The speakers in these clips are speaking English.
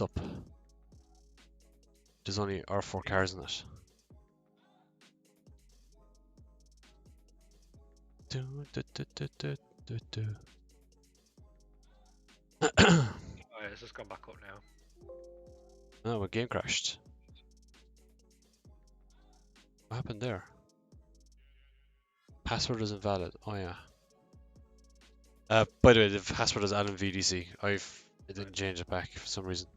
What's up? There's only our 4 cars in it. Oh yeah, it's just gone back up now. Oh, my game crashed. What happened there? Password is invalid. Oh yeah. By the way, the password is Alan VDC. I didn't change it back for some reason.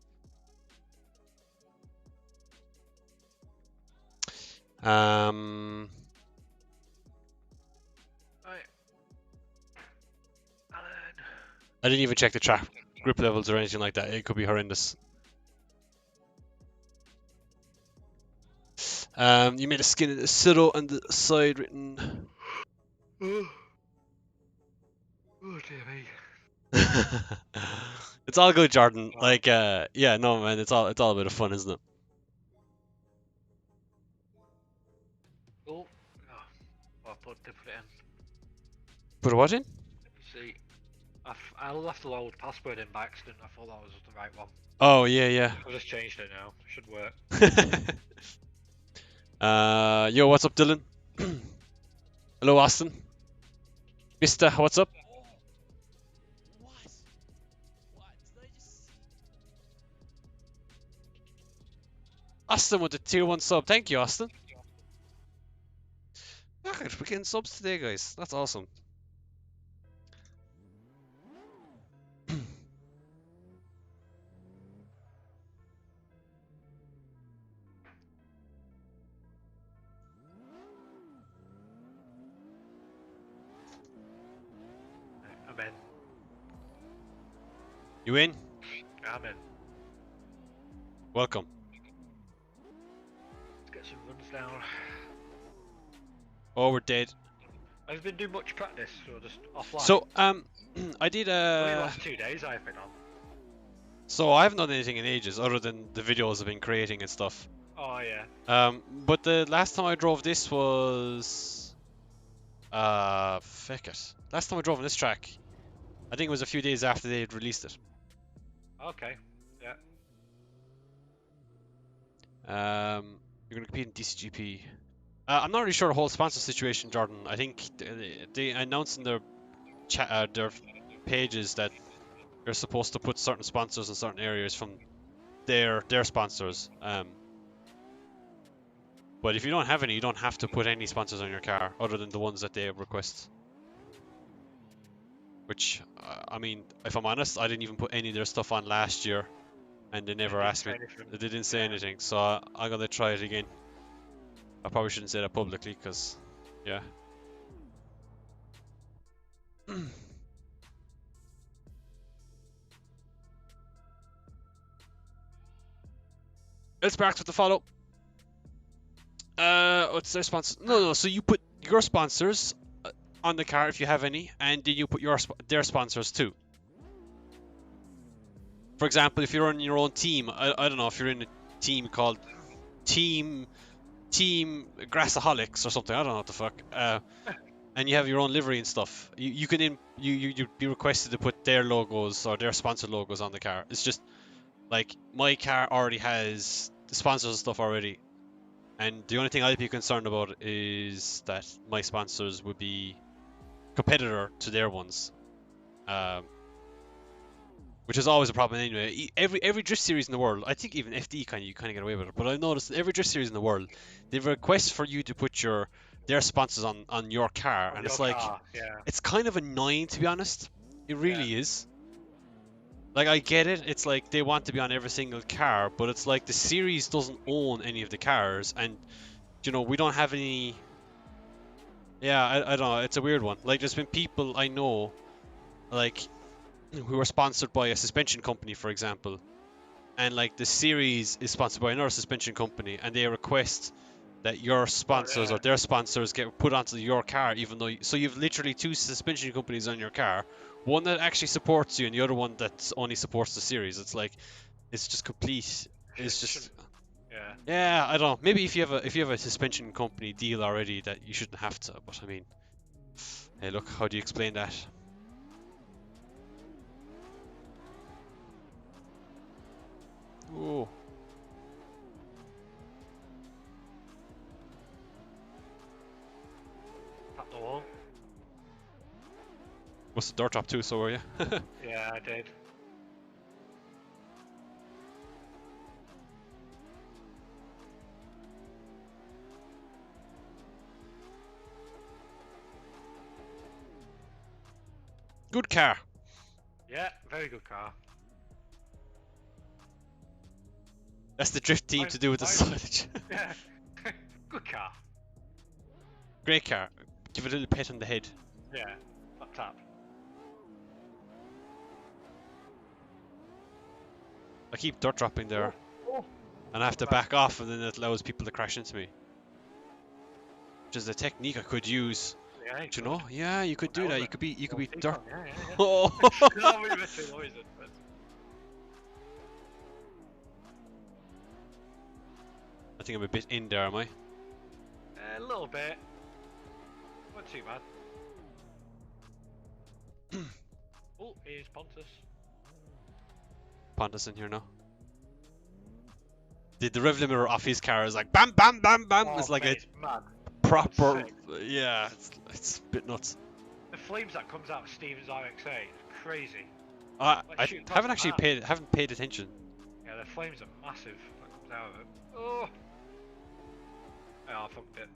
Right. Alan. I didn't even check the track grip levels or anything like that. It could be horrendous. You made a skin in the pseudo on the side written. Oh dear me. It's all good, Jordan. Oh. Like, yeah, no, man, it's all a bit of fun, isn't it? Oh, I'll put it in. Put what in? See, I left the old password in by accident. I thought that was the right one. Oh yeah, yeah. I've just changed it now. It should work. Yo, what's up, Dylan? Hello, Austin. Mister, what's up? What? Did I just see? Austin with the tier 1 sub. Thank you, Austin. Look, we're getting subs today, guys. That's awesome. I'm in. You in? I'm in. Welcome. Let's get some runs down. Oh, we're dead. Have you been doing much practice or just offline? So, I did Only the last 2 days I've been on. So I haven't done anything in ages other than the videos I've been creating and stuff. Oh yeah. But the last time I drove this was feck it. Last time I drove on this track, I think it was a few days after they had released it. Okay. Yeah. You're gonna compete in DCGP. I'm not really sure the whole sponsor situation, Jordan. I think they announced in their chat, their pages that they're supposed to put certain sponsors in certain areas from their sponsors. But if you don't have any, you don't have to put any sponsors on your car other than the ones that they request. Which, I mean, if I'm honest, I didn't even put any of their stuff on last year, and they never asked me. They didn't say anything, so I'm gonna try it again. I probably shouldn't say that publicly, because, yeah. Let's back with the follow. What's their sponsor? No. So you put your sponsors on the car if you have any, and then you put their sponsors too. For example, if you're on your own team, I don't know if you're in a team called Team Grassaholics or something. I don't know what the fuck. And you have your own livery and stuff. You'd be requested to put their logos or their sponsor logos on the car. It's just like my car already has the sponsors and stuff already. And the only thing I'd be concerned about is that my sponsors would be competitor to their ones, which is always a problem anyway. Every drift series in the world, I think even FD you kind of get away with it, but I noticed every drift series in the world, they request for you to put their sponsors on your car, and it's like, it's kind of annoying, to be honest. It really is. Like, I get it, it's like they want to be on every single car, but it's like the series doesn't own any of the cars, and, you know, we don't have any... Yeah, I don't know, it's a weird one. Like, there's been people I know, like, who are sponsored by a suspension company, for example, and, like, the series is sponsored by another suspension company, and they request that your sponsors or their sponsors get put onto your car, even though... So you've literally 2 suspension companies on your car. One that actually supports you and the other one that only supports the series. It's like, it's just complete. It's just, yeah. I don't know. Maybe if you have a suspension company deal already, that you shouldn't have to. But I mean, hey, look, how do you explain that? Must have dirt drop too, so were you? Yeah, I did. Good car. Yeah, very good car. That's the drift team to do with the silage. Yeah, good car. Great car. Give it a little pat on the head. Yeah, tap tap. I keep dirt dropping there, Oh, and I have to back off, and then it allows people to crash into me. Which is a technique I could use. yeah, Do you know? Yeah, you could do that. You could be dirt. Yeah, yeah, yeah. Oh. No, we missed it, what is it? I think I'm a bit in there, am I? A little bit. Not too bad. Oh, here's Pontus. Pontus in here now. The rev limiter off his car is like bam, bam, bam, bam. Oh, it's like mate, a mad. proper, Sick. yeah. It's a bit nuts. The flames that comes out of Steven's RXA is crazy. I shooting haven't past actually the haven't paid attention. Yeah, the flames are massive that comes out of it. Oh! Oh, I fucked it.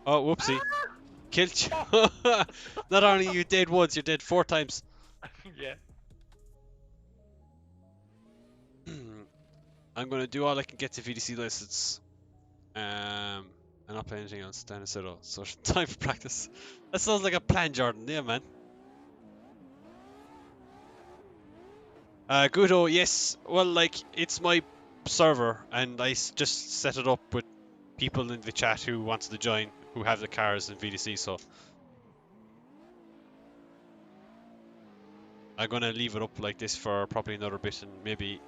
Oh, whoopsie. Killed you. Not only you dead once, you're dead 4 times. Yeah. I'm gonna do all I can get to VDC license. And not play anything else. Down and settle. So time for practice. That sounds like a plan, Jordan. Yeah, man. Gudo, yes. Well, like, it's my server, and I just set it up with people in the chat who wanted to join, who have the cars in VDC, so I'm gonna leave it up like this for probably another bit, and maybe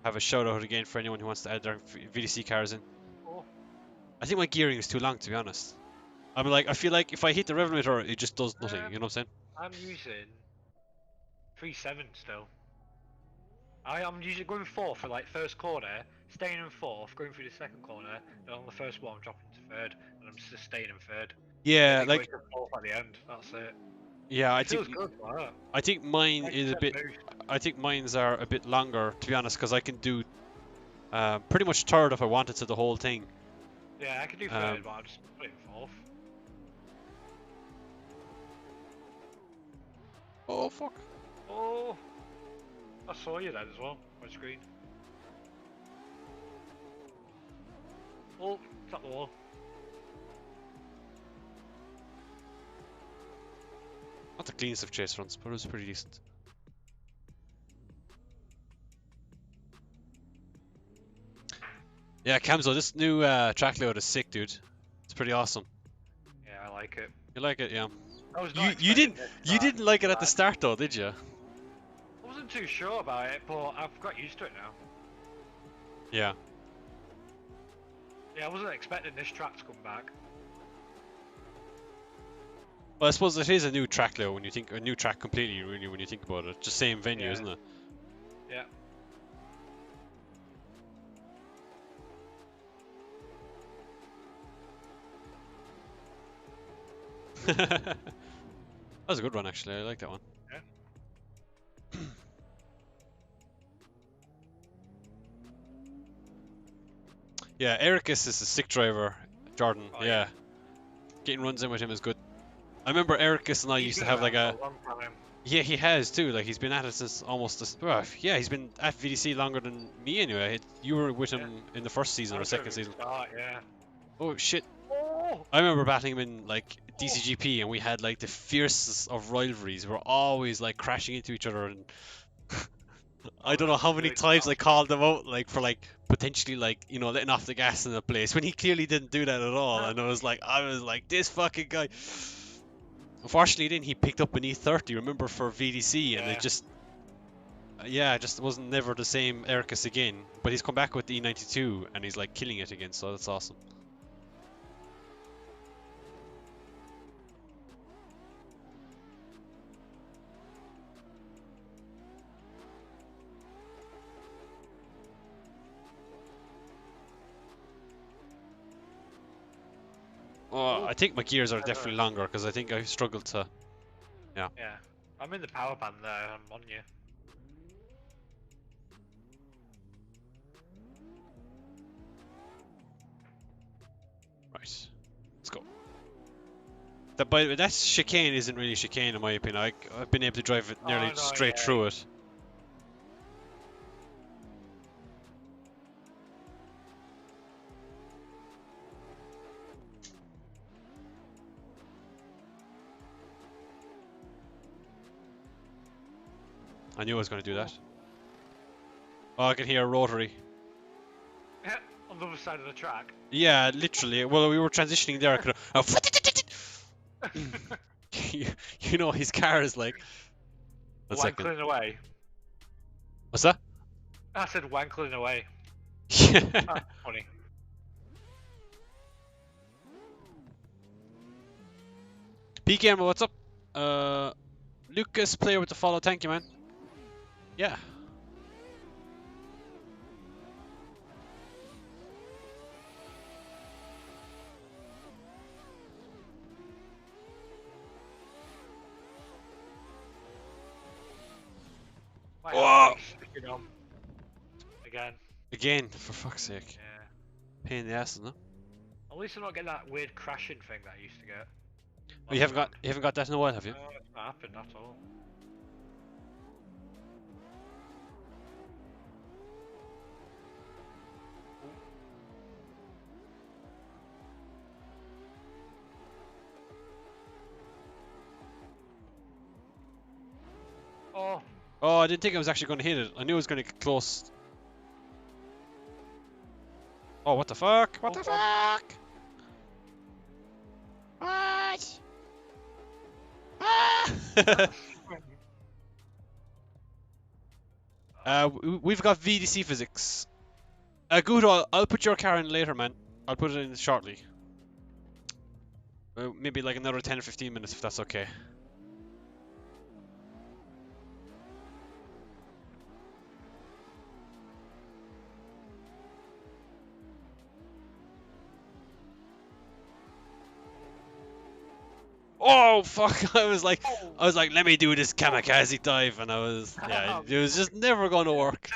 have a shout out again for anyone who wants to add their VDC cars in. Oh. I think my gearing is too long, to be honest. I feel like if I hit the rev limiter, it just does nothing, you know what I'm saying? I'm using 3.7 still. I'm usually going 4 for like first corner, staying in 4th, going through the second corner, and on the first one I'm dropping to 3rd, and I'm just staying in 3rd. Yeah, And then like, going to 4th at the end, that's it. yeah, It feels good, like that. I think mine Like is a that bit, boost. I think mine's are a bit longer, to be honest, because I can do pretty much 3rd if I wanted to the whole thing. Yeah, I could do 3rd, but I'll just put it in 4th. Oh, fuck. Oh! I saw you then as well, on screen. Oh, it's at the wall. Not the cleanest of chase runs, but it was pretty decent. Yeah, Camzo, this new track layout is sick, dude. It's pretty awesome. Yeah, I like it. You like it, yeah? I was You not you expecting didn't this you track, didn't like it at the but start though, did you? I wasn't too sure about it, but I've got used to it now. Yeah. Yeah, I wasn't expecting this track to come back. Well, I suppose it is a new track layout when you think a new track completely, really, when you think about it. Just same venue, Yeah. isn't it? Yeah. That was a good one, actually. I like that one. Yeah. Yeah, Ericus is a sick driver. Jordan, Oh, yeah. yeah. Getting runs in with him is good. I remember Ericus and I He's used to been have like around a... for long time. Yeah, he has too. Like, he's been at it since almost... yeah, he's been at VDC longer than me anyway. You were with him in the first season I or was second at the season. start, yeah. Oh, shit. Oh! I remember battling him in like DCGP, and we had like the fiercest of rivalries. We were always like crashing into each other, and I don't know how many really times I tough. called him out, like for like potentially like letting off the gas in the place when he clearly didn't do that at all. And I was like, this fucking guy. Unfortunately, then he picked up an E30, remember, for VDC, and Yeah. it just. Yeah, it just wasn't never the same Ericus again. But he's come back with the E92, and he's like killing it again, so that's awesome. Oh, I think my gears are I know. definitely longer because I think I struggled to. Yeah. I'm in the power band there. I'm on you. Right. Let's go. That, by the way, that chicane isn't really chicane in my opinion. I've been able to drive it nearly Oh, no, straight yeah. through it. I knew I was going to do that. Oh, I can hear a rotary. On the other side of the track. Yeah, literally. Well, we were transitioning there. I could you know, his car is like. One second. Wankling away. What's that? I said wankling away. Ah, funny. P Gamer, what's up? Lucas, player with the follow. Thank you, man. Yeah. My Whoa! heart is sticking on. Again, for fuck's sake. Yeah. Pain in the ass, isn't it? At least I'm not getting that weird crashing thing that I used to get. Oh, you haven't got that in a while, have you? No, it's not happened at all. Oh. Oh, I didn't think I was actually going to hit it. I knew I was going to get close. Oh, what the fuck? What the fuck? What? Ah! We've got VDC physics. Guto, I'll put your car in later, man. I'll put it in shortly. Maybe like another 10 or 15 minutes if that's okay. Oh fuck! I was like, let me do this kamikaze dive, and yeah, it was just never gonna work.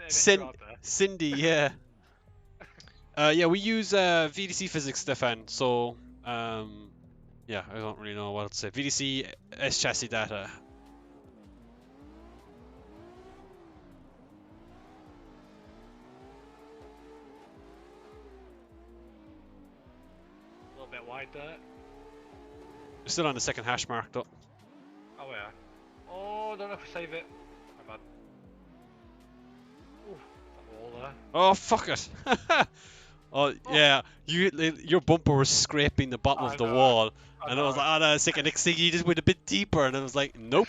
Cindy, yeah. Yeah, we use VDC physics, Stefan. So, yeah, I don't really know what to say. VDC S chassis data. A little bit wide there. We're still on the second hash mark, though. Oh yeah. Oh, don't know if I save it. My bad. Ooh, that wall there. Oh fuck it! Oh yeah, your bumper was scraping the bottom of the wall, and I was like, oh no, it's like a next thing you just went a bit deeper, and I was like, nope.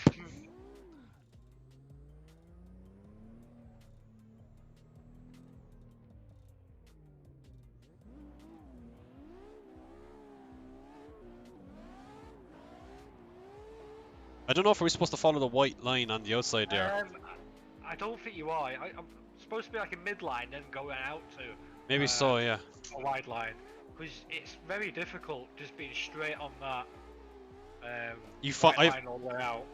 I don't know if we're supposed to follow the white line on the outside there. I don't think you are. I'm supposed to be like a midline, then going out to. Maybe so, yeah. A wide line, because it's very difficult just being straight on that. Line all the way out.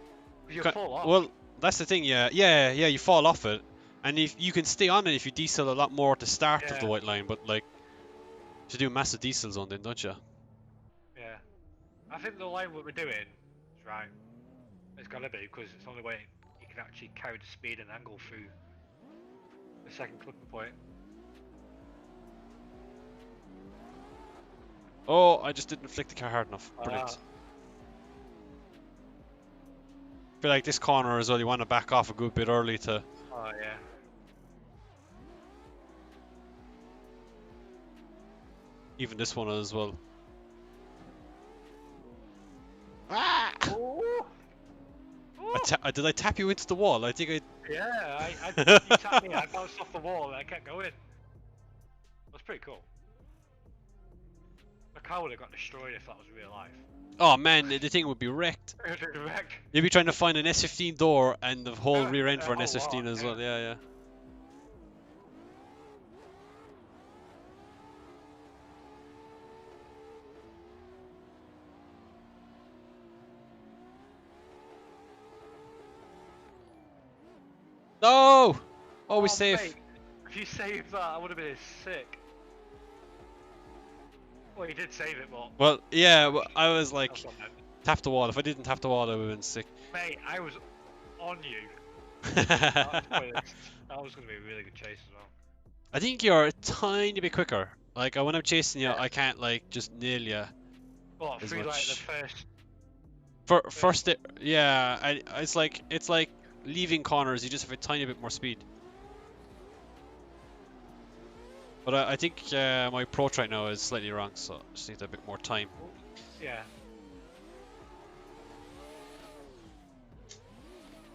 You fall off. Well, that's the thing, yeah. You fall off it, and if you can stay on it if you diesel a lot more at the start of the white line, but like, to do massive diesel zone then, don't you? Yeah. I think the line what we're doing is right. It's gotta be, because it's the only way you can actually carry the speed and angle through the second clipping point. Oh, I just didn't flick the car hard enough. Brilliant. I feel like this corner as well, you want to back off a good bit early to... Oh yeah. Even this one as well. Ah! Did I tap you into the wall? I think I... Yeah, you tapped me, I bounced off the wall and I kept going. That's pretty cool. The car would have got destroyed if that was real life. Oh man, the thing would be wrecked. It would be wrecked. You'd be trying to find an S15 door and the whole rear end for an S15 as well, yeah. No! Always safe. Mate, if you saved that, I would have been sick. Well, you did save it, but Well, yeah, well, I was like, that's not bad. tap the wall. If I didn't tap the wall, I would have been sick. Mate, I was on you. That was going to be a really good chase as well. I think you're a tiny bit quicker. Like when I'm chasing you, Yeah. I can't like just nail you. But As through like the much. first. First, yeah, it's like leaving corners. You just have a tiny bit more speed. But I think my approach right now is slightly wrong, so I just need a bit more time. Yeah.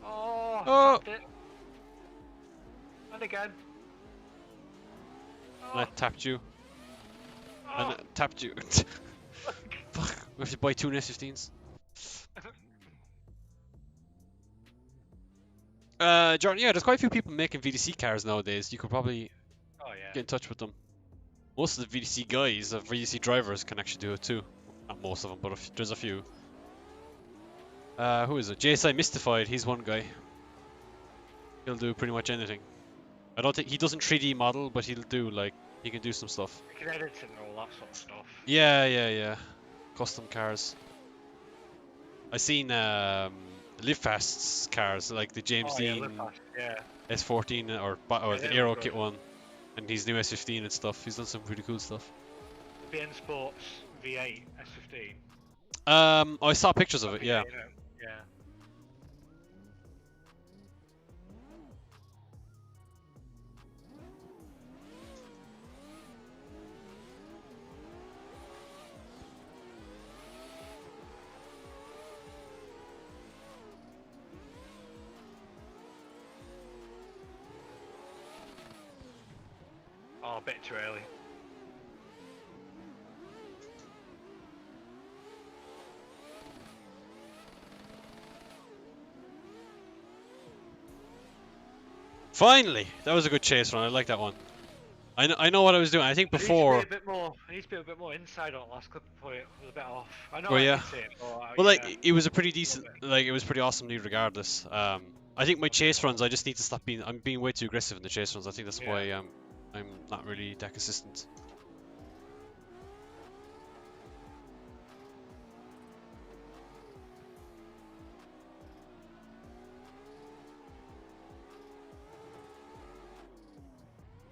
Oh, Oh! tapped it. And again. And I Oh, tapped you. And I oh. tapped you. Fuck, we have to buy two S15s. Jordan, yeah, there's quite a few people making VDC cars nowadays. You could probably Oh yeah. get in touch with them. Most of the VDC guys, VDC drivers, can actually do it too. Not most of them, but there's a few. Who is it? JSI Mystified, he's one guy. He'll do pretty much anything. I don't think he doesn't 3D model, but he'll do like he can do some stuff. You can edit it and all that sort of stuff. Yeah. Custom cars. I seen Live-Fast's cars, like the James Oh yeah, Dean look past, yeah. S14 or Yeah, the they Aero look Kit good. one, and his new S15 and stuff. He's done some pretty cool stuff. The BN Sports V8 S15. I saw pictures of it. Yeah. You know, yeah. Oh, a bit too early. Finally, that was a good chase run. I like that one. I know what I was doing. I think I need to before. be a bit more. I need to be a bit more inside on last clip before it was a bit off. I know Oh I yeah. can see it, but Well, yeah. like it was a pretty decent, bit. like it was pretty awesome lead regardless. I think my chase runs, I just need to stop being. I'm being way too aggressive in the chase runs. I think that's Yeah. why I'm not really that consistent.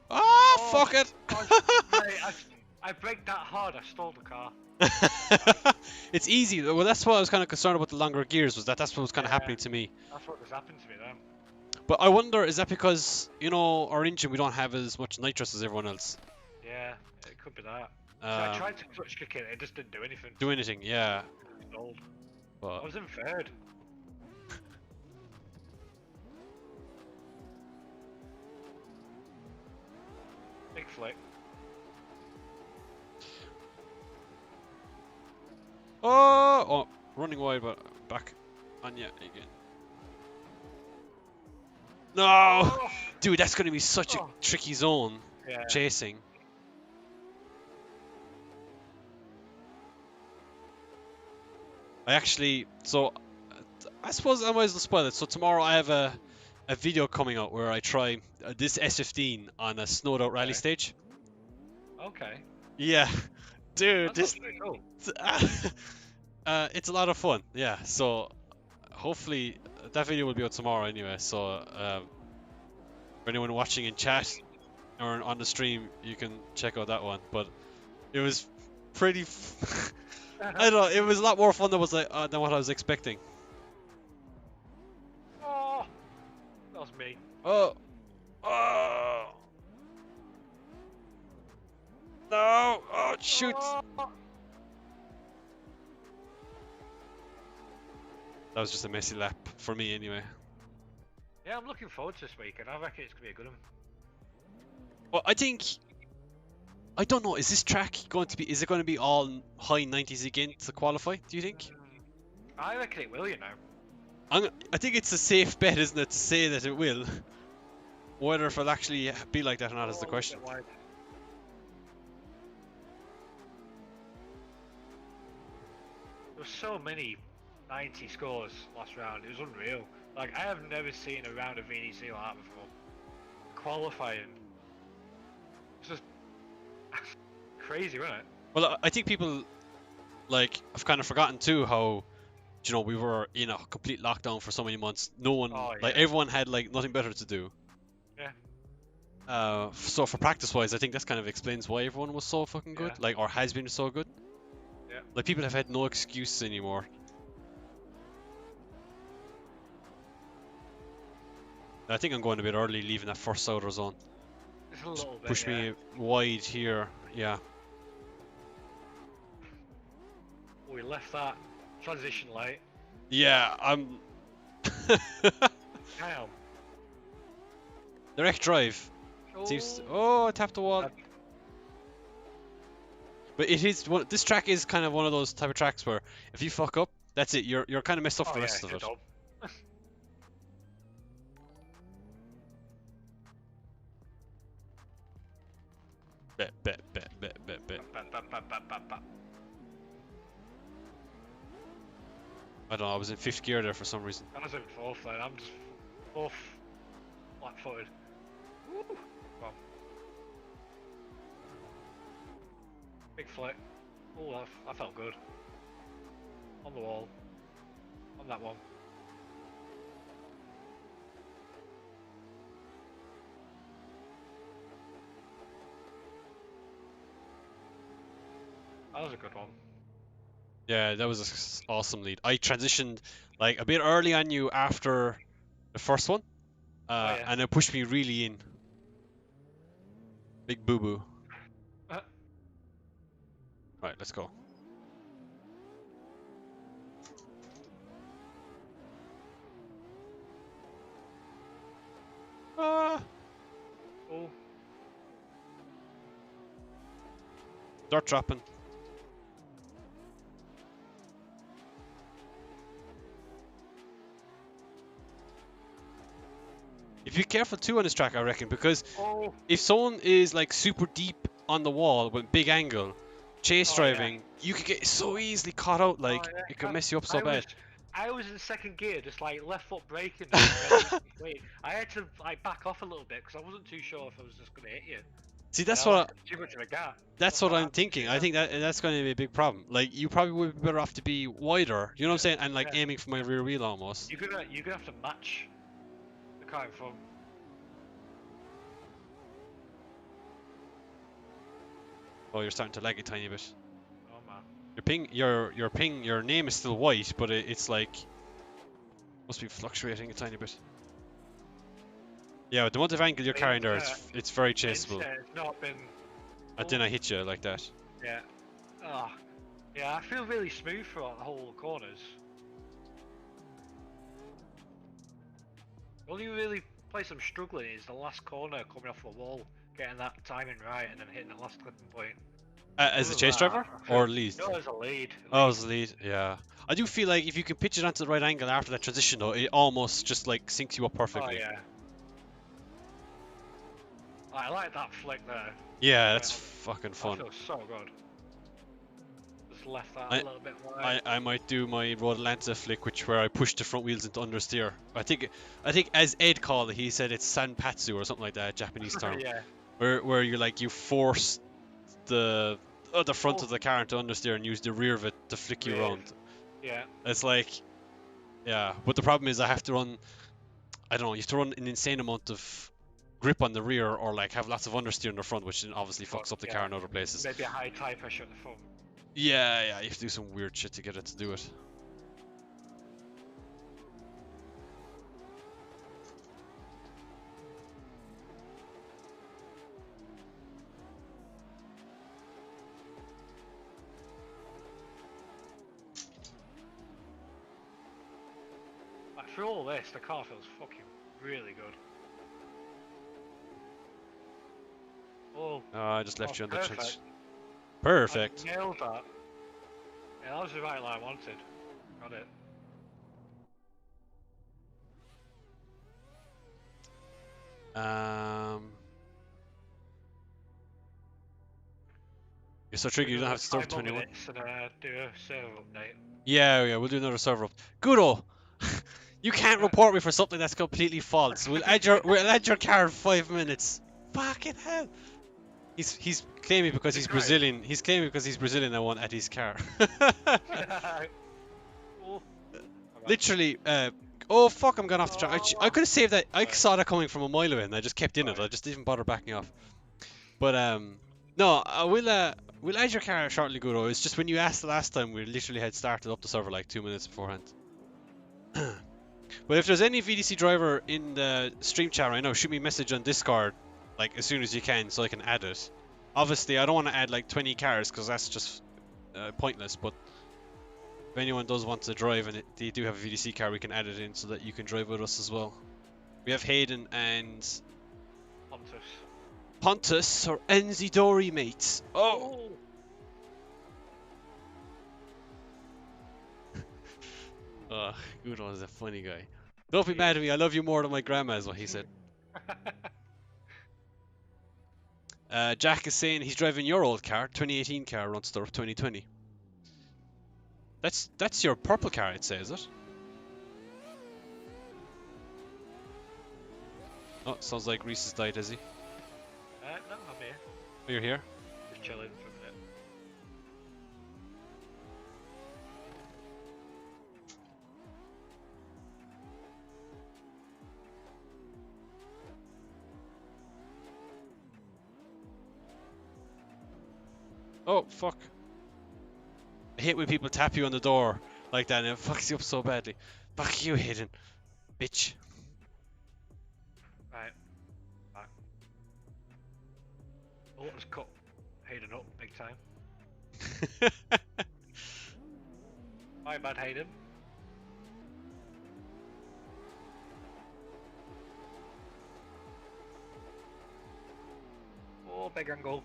Ah, Oh, fuck it! Mate, I braked that hard. I stalled the car. It's easy. Well, that's what I was kind of concerned about the longer gears. Was that's what was kind of Yeah. happening to me. That's what was happened to me then. But I wonder, is that because our engine we don't have as much nitrous as everyone else? Yeah, it could be that. So I Um, tried to clutch kick it. It just didn't do anything. do anything? Yeah. It stalled. I But was in third. Big flick. oh, running wide, but back on you again. No, Oh, dude, that's gonna be such a Oh. tricky zone yeah. chasing. I actually, so I suppose I might as well spoil it. So tomorrow I have a video coming out where I try this S15 on a snowed out rally Okay. stage. Okay. Yeah, dude, That's this pretty cool. it's a lot of fun. Yeah, so hopefully that video will be out tomorrow anyway. So for anyone watching in chat or on the stream, you can check out that one. But it was pretty. I don't know. It was a lot more fun than what I was expecting. Oh, that was me. Oh. Oh. No. Oh, shoot. Oh. That was just a messy lap for me anyway. Yeah, I'm looking forward to this weekend. I reckon it's gonna be a good one. Well, I don't know. Is this track going to be? Is it going to be all high 90s again to qualify? Do you think? I reckon it will, you know. I think it's a safe bet, isn't it, to say that it will. Whether if it'll actually be like that or not is the Oh, question. a bit wide. There were so many 90 scores last round. It was unreal. Like, I have never seen a round of VDC like that before. Qualifying. It's just crazy, isn't it? Well, I think people like have kind of forgotten too how, you know, we were in a complete lockdown for so many months. No one, Oh, like yeah. everyone had like nothing better to do. Yeah. So for practice wise, I think that's kind of explains why everyone was so fucking good, Yeah. like, or has been so good. Yeah. Like people have had no excuse anymore. I think I'm going a bit early, leaving that first outer zone. Just a little bit. Push yeah. me wide here. Yeah. We left that transition light. Yeah, I'm. Damn. Direct drive. Seems. Oh, I tapped the wall. But it is one. This track is kind of one of those type of tracks where if you fuck up, that's it. You're kind of messed up for the rest of it. Bet. I don't know. I was in fifth gear there for some reason. I was in fourth then. I'm just fourth, flat-footed. Woo! Come on. Big flick. Oh, that felt good. On the wall. On that one. That was a good one. Yeah, that was an awesome lead. I transitioned like a bit early on you after the first one, yeah. and it pushed me really in. Big boo boo. Right, let's go. Ah! Oh. Dirt dropping. If you're careful too on this track, I reckon, because if someone is like super deep on the wall with big angle, chase driving, you could get so easily caught out. Like it could mess you up so bad. I was in second gear, just like left foot braking. I had to like back off a little bit because I wasn't too sure if I was just gonna hit you. See, that's what. Too much of a gap. That's what I'm thinking. I think that's going to be a big problem. Like you probably would be better off to be wider. You know what I'm saying? And like aiming for my rear wheel almost. You're gonna have to match the car in front. Oh, you're starting to lag a tiny bit. Oh man. Your name is still white, but it's like must be fluctuating a tiny bit. Yeah, with the amount of angle you're carrying there, it's very chaseable. It's not been. And then I hit you like that. Yeah. Oh. Yeah, I feel really smooth throughout the whole corners. The only really place I'm struggling is the last corner coming off the wall, getting that timing right, and then hitting the last clipping point. As a chase driver or lead? No, as a lead. Oh, as a lead, yeah. I do feel like if you can pitch it onto the right angle after that transition, though, it almost just like syncs you up perfectly. Oh yeah. I like that flick there. Yeah, that's fucking fun. That feels so good. Just left that a little bit wide. I might do my Road Atlanta flick, where I push the front wheels into understeer. I think as Ed called it, he said it's sanpatsu or something like that, Japanese term. Yeah. Where you force the front of the car into understeer and use the rear of it to flick you around. Yeah. It's like, yeah. But the problem is I have to run. I don't know. You have to run an insane amount of grip on the rear, or like have lots of understeer in the front, which obviously fucks up the car in other places. Maybe a high tire pressure at the front. Yeah, you have to do some weird shit to get it to do it. Like through all this, the car feels fucking really good. Oh, I just left you on the perfect. trench. Perfect. I nailed that. Yeah, that was the right line I wanted. Got it. You're so tricky, you don't have to start 21. And do a server update. Yeah, we'll do another server up. Good-o! You can't report me for something that's completely false. We'll add your car in 5 minutes. Fucking hell. He's claiming because he's Brazilian. He's claiming because he's Brazilian. I won't add his car. Oh. Literally. Oh fuck! I'm going off the track. I could have saved that. I saw that coming from a mile away, and I just kept in it. I just didn't bother backing off. But no, we'll add your car shortly, Guru. It's just when you asked the last time, we literally had started up the server like 2 minutes beforehand. But if there's any VDC driver in the stream chat right now, shoot me a message on Discord, like as soon as you can, so I can add it. Obviously, I don't want to add like 20 cars because that's just pointless. But if anyone does want to drive and they do have a VDC car, we can add it in so that you can drive with us as well. We have Hayden and Pontus or Enzidori, mates. Oh. Oh, Gudo is a funny guy. Don't be mad at me, I love you more than my grandma is what he said. Jack is saying he's driving your old car, 2018 car, Runster of 2020. That's your purple car, I'd say, is it? Oh, sounds like Reese has died, has he? No, I'm here. Oh, you're here? Just chilling for a minute. Oh, fuck. I hate when people tap you on the door like that and it fucks you up so badly. Fuck you, Hayden. Bitch. Right. Back. Oh, let's cut Hayden up big time. My bad, Hayden. Oh, big angle.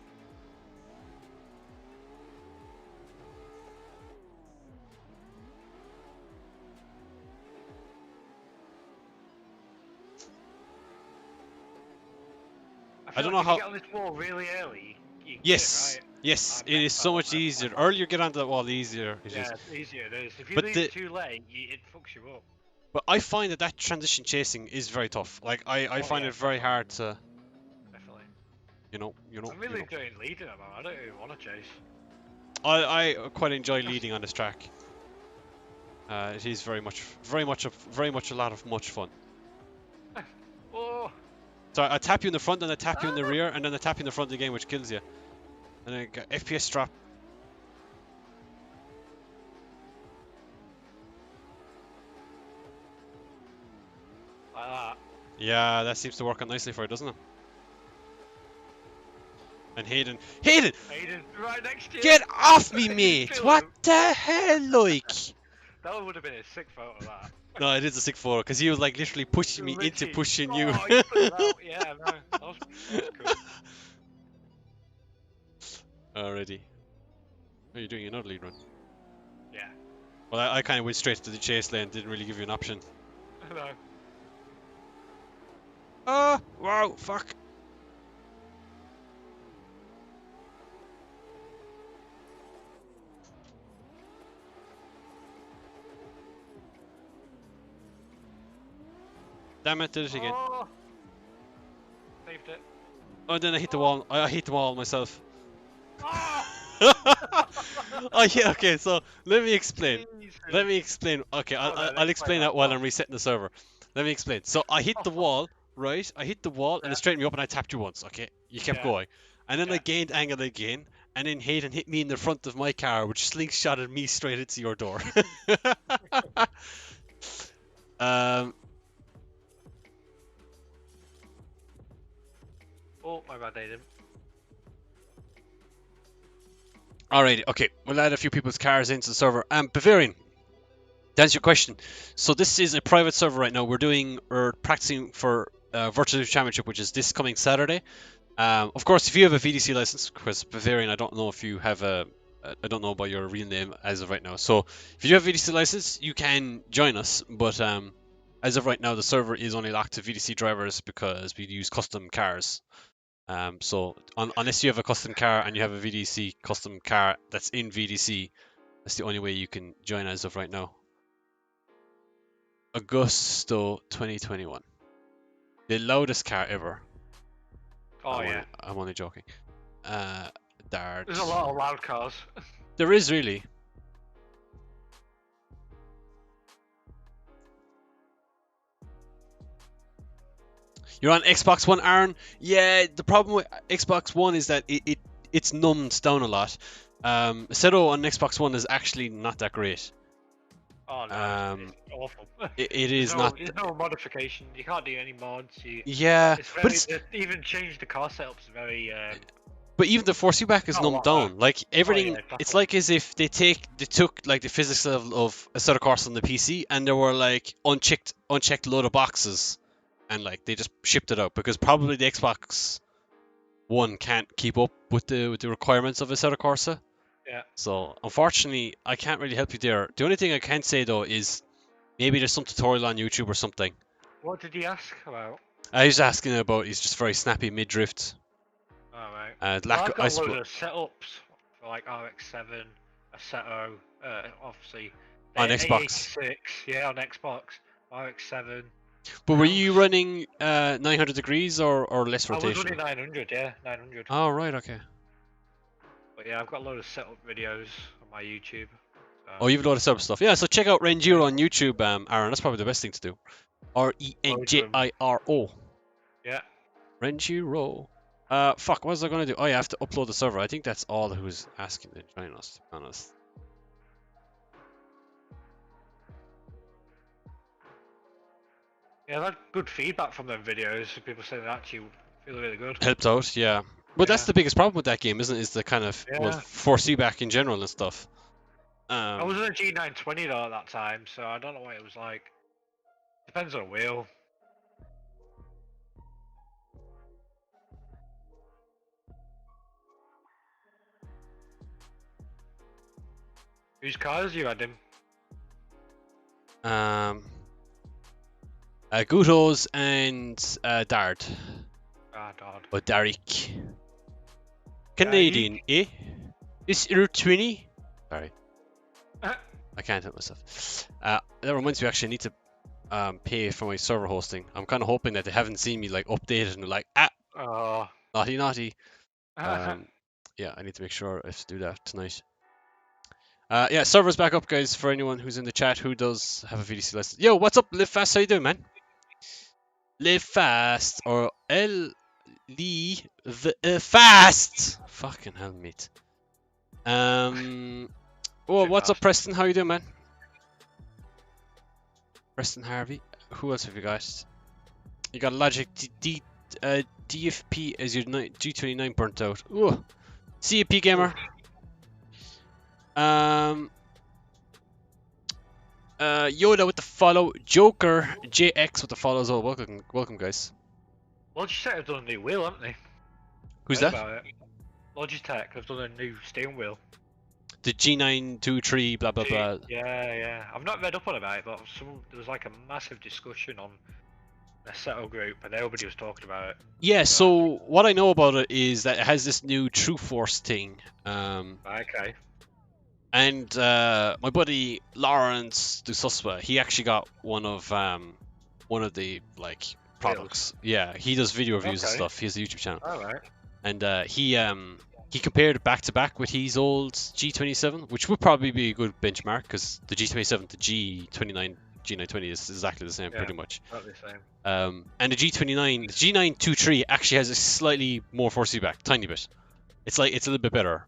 I don't know how. Get on this wall really early. Yes, it, right? yes, it is so much easier. The earlier you get onto that wall, the easier it is. Yeah, it's easier it is. If you But leave it too late, it fucks you up. But I find that transition chasing is very tough. Like I find it very hard to. Definitely. You know. I'm really enjoying leading at the moment. I don't even want to chase. I quite enjoy leading on this track. It is very much a lot of much fun. Oh. So I tap you in the front, then I tap you in the rear, and then I tap you in the front again, which kills you. And then I got FPS drop. Like that. Yeah, that seems to work out nicely for it, doesn't it? And Hayden, Hayden, right next to you. get off me, mate! What the hell, like? That would have been a sick photo of that. No, it is a sick photo because he was like literally pushing me into pushing you. Oh, you put it out. Yeah, no, that was cool. Already. Are you doing another lead run? Yeah. Well, I kind of went straight to the chase lane, didn't really give you an option. No. Oh, wow, fuck. Damn it, did it again. Oh. Saved it. Oh, then I hit the wall. I hit the wall myself. Oh. Oh yeah, okay, so let me explain. Jesus. Let me explain. Okay, I'll explain that while I'm resetting the server. Let me explain. So I hit the wall, right? I hit the wall and it straightened me up and I tapped you once, okay? You kept going. And then I gained angle again, and then Hayden hit me in the front of my car, which slingshotted me straight into your door. Oh, my bad, Hayden. Alrighty, okay, we'll add a few people's cars into the server. Bavarian, to answer your question, so this is a private server right now. We're practicing for Virtual Championship, which is this coming Saturday. Of course, if you have a VDC license, because Bavarian, I don't know if you have I don't know about your real name as of right now. So if you have a VDC license, you can join us, but as of right now, the server is only locked to VDC drivers because we use custom cars. So unless you have a custom car and you have a VDC custom car that's in VDC, that's the only way you can join as of right now. Augusto 2021. The loudest car ever. Oh yeah. I'm only joking. Dart. There's a lot of loud cars. There is really. You're on Xbox One, Aaron? Yeah, the problem with Xbox One is that it's numbed down a lot. Seto on Xbox One is actually not that great. Oh no, it's awful. It is not. There's no modification. You can't do any mods. Yeah, It's very, but it's, they even changed the car setups very. but even the force feedback is Not a numbed lot, down. Like everything, yeah, it's definitely. like as if they took like the physics level of a set of course on the PC, and there were like unchecked load of boxes, and like they just shipped it out because probably the Xbox One can't keep up with the requirements of a set of Corsa. Yeah. So unfortunately, I can't really help you there. The only thing I can say though is maybe there's some tutorial on YouTube or something. What did he ask about? I was asking about he's just very snappy mid drift. Oh right. Well, I've got a load of setups for like RX7, Assetto, obviously. On Xbox. A86, yeah, on Xbox. RX7. But were you running 900 degrees or less I was rotation? running 900, yeah, 900. Oh right, okay. But yeah, I've got a load of setup videos on my YouTube. So. Oh, you've a lot of sub stuff. Yeah, so check out Renjiro on YouTube, Aaron. That's probably the best thing to do. Renjiro. Yeah. Renjiro. Fuck, what was I gonna do? Oh yeah, I have to upload the server. I think that's all who's asking to join us, to be honest. Yeah, I've had good feedback from them videos. People saying they actually feel really good. Helped out, yeah. But that's Yeah. the biggest problem with that game, isn't it? Is the kind of well, Yeah. force feedback in general and stuff. I was on a G920 though at that time, so I don't know what it was like. Depends on the wheel. Whose cars you had him? Gutos and Dart. Ah, God. Or Derek. Canadian, eh? Is Route 20? Sorry. I can't help myself. That reminds me, actually, I need to pay for my server hosting. I'm kind of hoping that they haven't seen me like updated and they're like, Oh. naughty. Yeah, I need to make sure I have to do that tonight. Yeah, server's back up, guys, for anyone who's in the chat who does have a VDC license. Yo, what's up, Live Fast? How you doing, man? Live Fast, or Fast! Fucking hell, mate. Oh, what's up, Preston? How you doing, man? Preston Harvey. Who else have you got? You got Logic DFP as your G29 burnt out. Ooh. CAP gamer. Yoda with the follow. Joker JX with the follow as well. Welcome, guys. Logitech have done a new wheel, haven't they? Who's Heard that? about it. Logitech have done a new steering wheel. The G923 blah blah blah. Yeah. I've not read up on about it, but there was like a massive discussion on a Settle group, and everybody was talking about it. Yeah. So what I know about it is that it has this new True Force thing. Okay. And my buddy Lawrence Dususwa, he actually got one of the like products. Yeah, he does video reviews and stuff. He has a YouTube channel. All right. And he compared it back to back with his old G27, which would probably be a good benchmark because the G27 to G29 G920 is exactly the same, pretty much. Exactly the same. And the G29, the G923 actually has a slightly more force feedback, tiny bit. It's a little bit better,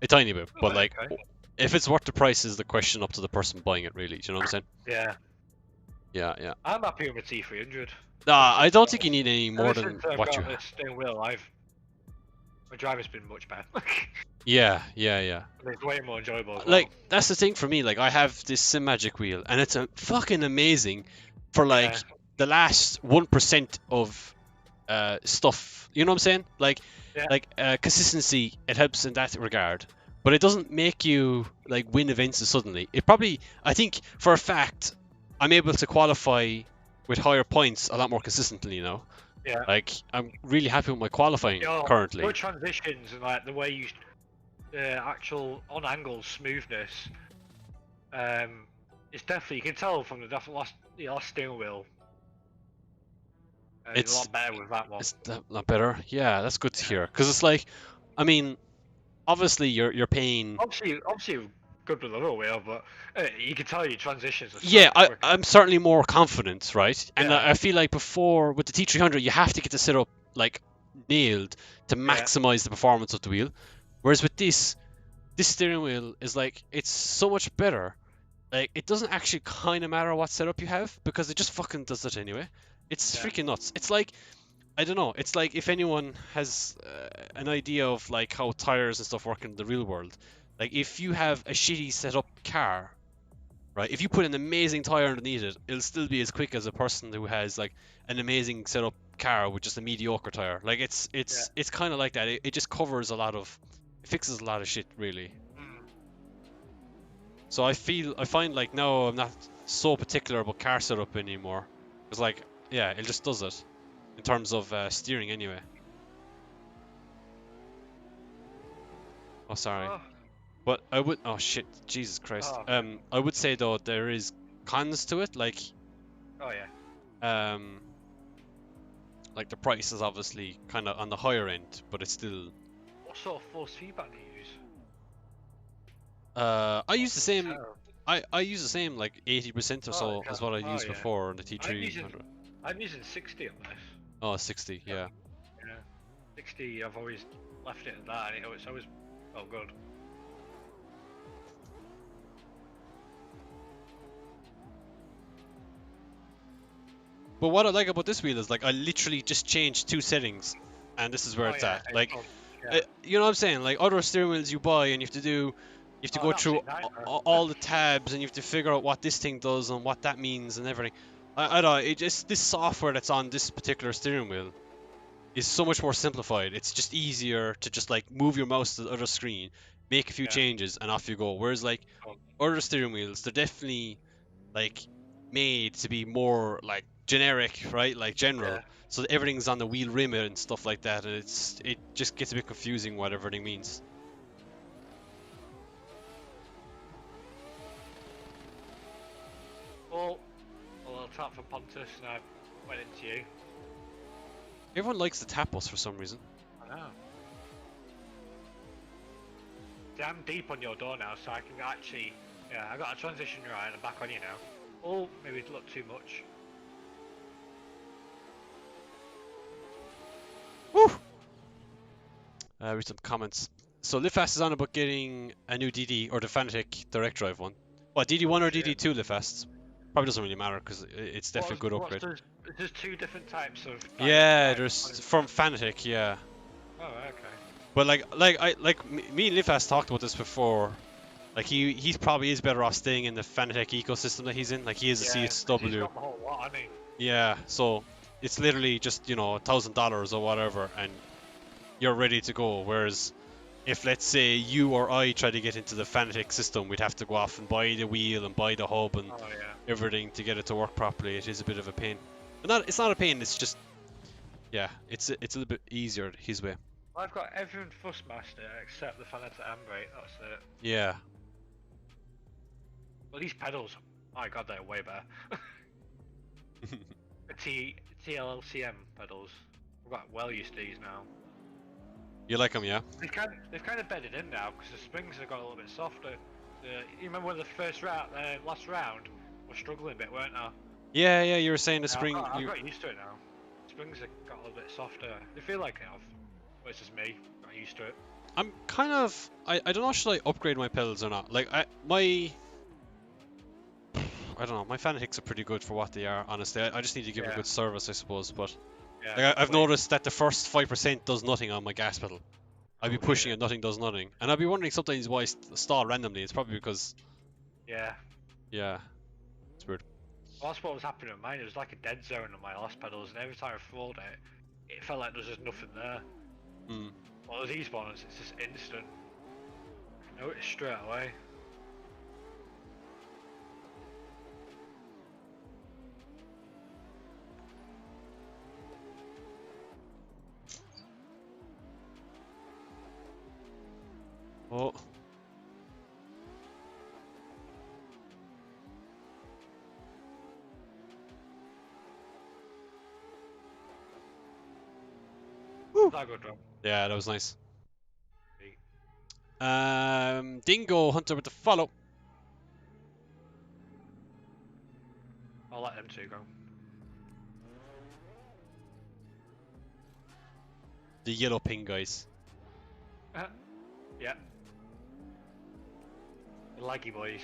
a tiny bit, but like. Okay. If it's worth the price is the question up to the person buying it, really. Do you know what I'm saying? Yeah. Yeah. I'm happy with my T300. Nah, I don't think you need any more Ever than since I've what got you have. this steering wheel, my driving's been much better. Yeah. It's way more enjoyable as well. Like, that's the thing for me. Like, I have this Sim Magic wheel, and it's fucking amazing for, like, the last 1% of stuff. You know what I'm saying? Like, consistency, it helps in that regard. But it doesn't make you like win events suddenly. I think for a fact, I'm able to qualify with higher points a lot more consistently, you know. Yeah. Like I'm really happy with my qualifying currently. Your transitions and like the way actual on angle smoothness, it's definitely, you can tell from the last Your steering wheel. It's a It's lot better with that one. it's a lot better. Yeah, that's good to hear. Because it's like, I mean, obviously you're paying. Obviously, good with the other wheel, but you can tell your transitions are so Yeah, much quicker. I'm certainly more confident, right? And Yeah. I feel like before with the T300, you have to get the setup like nailed to maximize the performance of the wheel. Whereas with this steering wheel is like it's so much better. Like it doesn't actually kind of matter what setup you have because it just fucking does it anyway. It's Yeah. freaking nuts. It's like I don't know. It's like if anyone has an idea of like how tires and stuff work in the real world. Like if you have a shitty setup car, right? If you put an amazing tire underneath it, it'll still be as quick as a person who has like an amazing setup car with just a mediocre tire. Like it's kind of like that. It just covers a lot of, it fixes a lot of shit really. Mm. So I find like now I'm not so particular about car setup anymore. It's like yeah, it just does it in terms of steering anyway. Oh sorry. Oh, But I would. Oh shit! Jesus Christ. okay. I would say though there is cons to it. Oh yeah. Like the price is obviously kind of on the higher end, but it's still. What sort of force feedback do you use? I use the same. Terrible. I use the same like 80% or Oh, so okay. as what I Oh, used yeah. before on the T300. I'm using 60 on this. Oh, 60. Yeah. Yeah. 60. I've always left it at that, and it's always felt good. But what I like about this wheel is like I literally just changed two settings, and this is where Oh, it's yeah, at. Like, fun. Yeah. you know what I'm saying? Like other steering wheels you buy and you have to Oh, go an through absolute nightmare. all the tabs and you have to figure out what this thing does and what that means and everything. I don't know. It just this software that's on this particular steering wheel is so much more simplified. It's just easier to just like move your mouse to the other screen, make a few Yeah. changes, and off you go. Whereas like Fun. other steering wheels, they're definitely like made to be more like generic, right? Like general. Yeah. So that everything's on the wheel rim and stuff like that, and it just gets a bit confusing what everything means. Well, a little tap for Pontus, and I went into you. Everyone likes to tap us for some reason. I know. See, I'm deep on your door now, so I can actually. Yeah, I got a transition right, and I'm back on you now. Oh, maybe it looked too much. Woo! Read some comments. So Liftfast is on about getting a new DD or the Fanatec direct drive one. What, DD1 or Shit. DD2 Liftfast? Probably doesn't really matter because it's definitely a good upgrade. There's two different types of. Yeah, there's from Fanatec, yeah. Oh, okay. But me and Liftfast talked about this before. Like he's probably is better off staying in the Fanatec ecosystem that he's in. Like he is a Yeah, 'cause he's CSW. got the whole lot, hasn't he? Yeah, so it's literally just $1,000 or whatever, and you're ready to go. Whereas if let's say you or I try to get into the Fanatec system, we'd have to go off and buy the wheel and buy the hub and Oh yeah. everything to get it to work properly. It is a bit of a pain. But it's not a pain. It's just yeah, it's a little bit easier his way. I've got everything Thrustmaster except the Fanatec Handbrake. That's it. Yeah. Well, these pedals, my god, they're way better. The TLCM pedals. I've got well used to these now. You like them, yeah? They've kind of bedded in now because the springs have got a little bit softer. You remember when the first round, last round, was struggling a bit, weren't I? Yeah, you were saying the spring. I've got used to it now. Springs have got a little bit softer. They feel like they have. But it's just me. Got used to it. I'm kind of. I don't know, should I upgrade my pedals or not? Like, I don't know, my Fanatics are pretty good for what they are, honestly. I just need to give them a good service, I suppose. But Yeah, like, I've noticed that the first 5% does nothing on my gas pedal. I'd be pushing it, nothing does nothing. And I'd be wondering sometimes why I stall randomly. It's probably because. Yeah. Yeah. It's weird. Well, that's what was happening with mine. It was like a dead zone on my last pedals, and every time I rolled it, it felt like there was just nothing there. Hmm. Well, these ones, it's just instant. I know it straight away. Oh. that a good one? Yeah, that was nice. Sweet. Dingo Hunter with the follow. I'll let them two go. The yellow ping guys. Yeah. The laggy boys.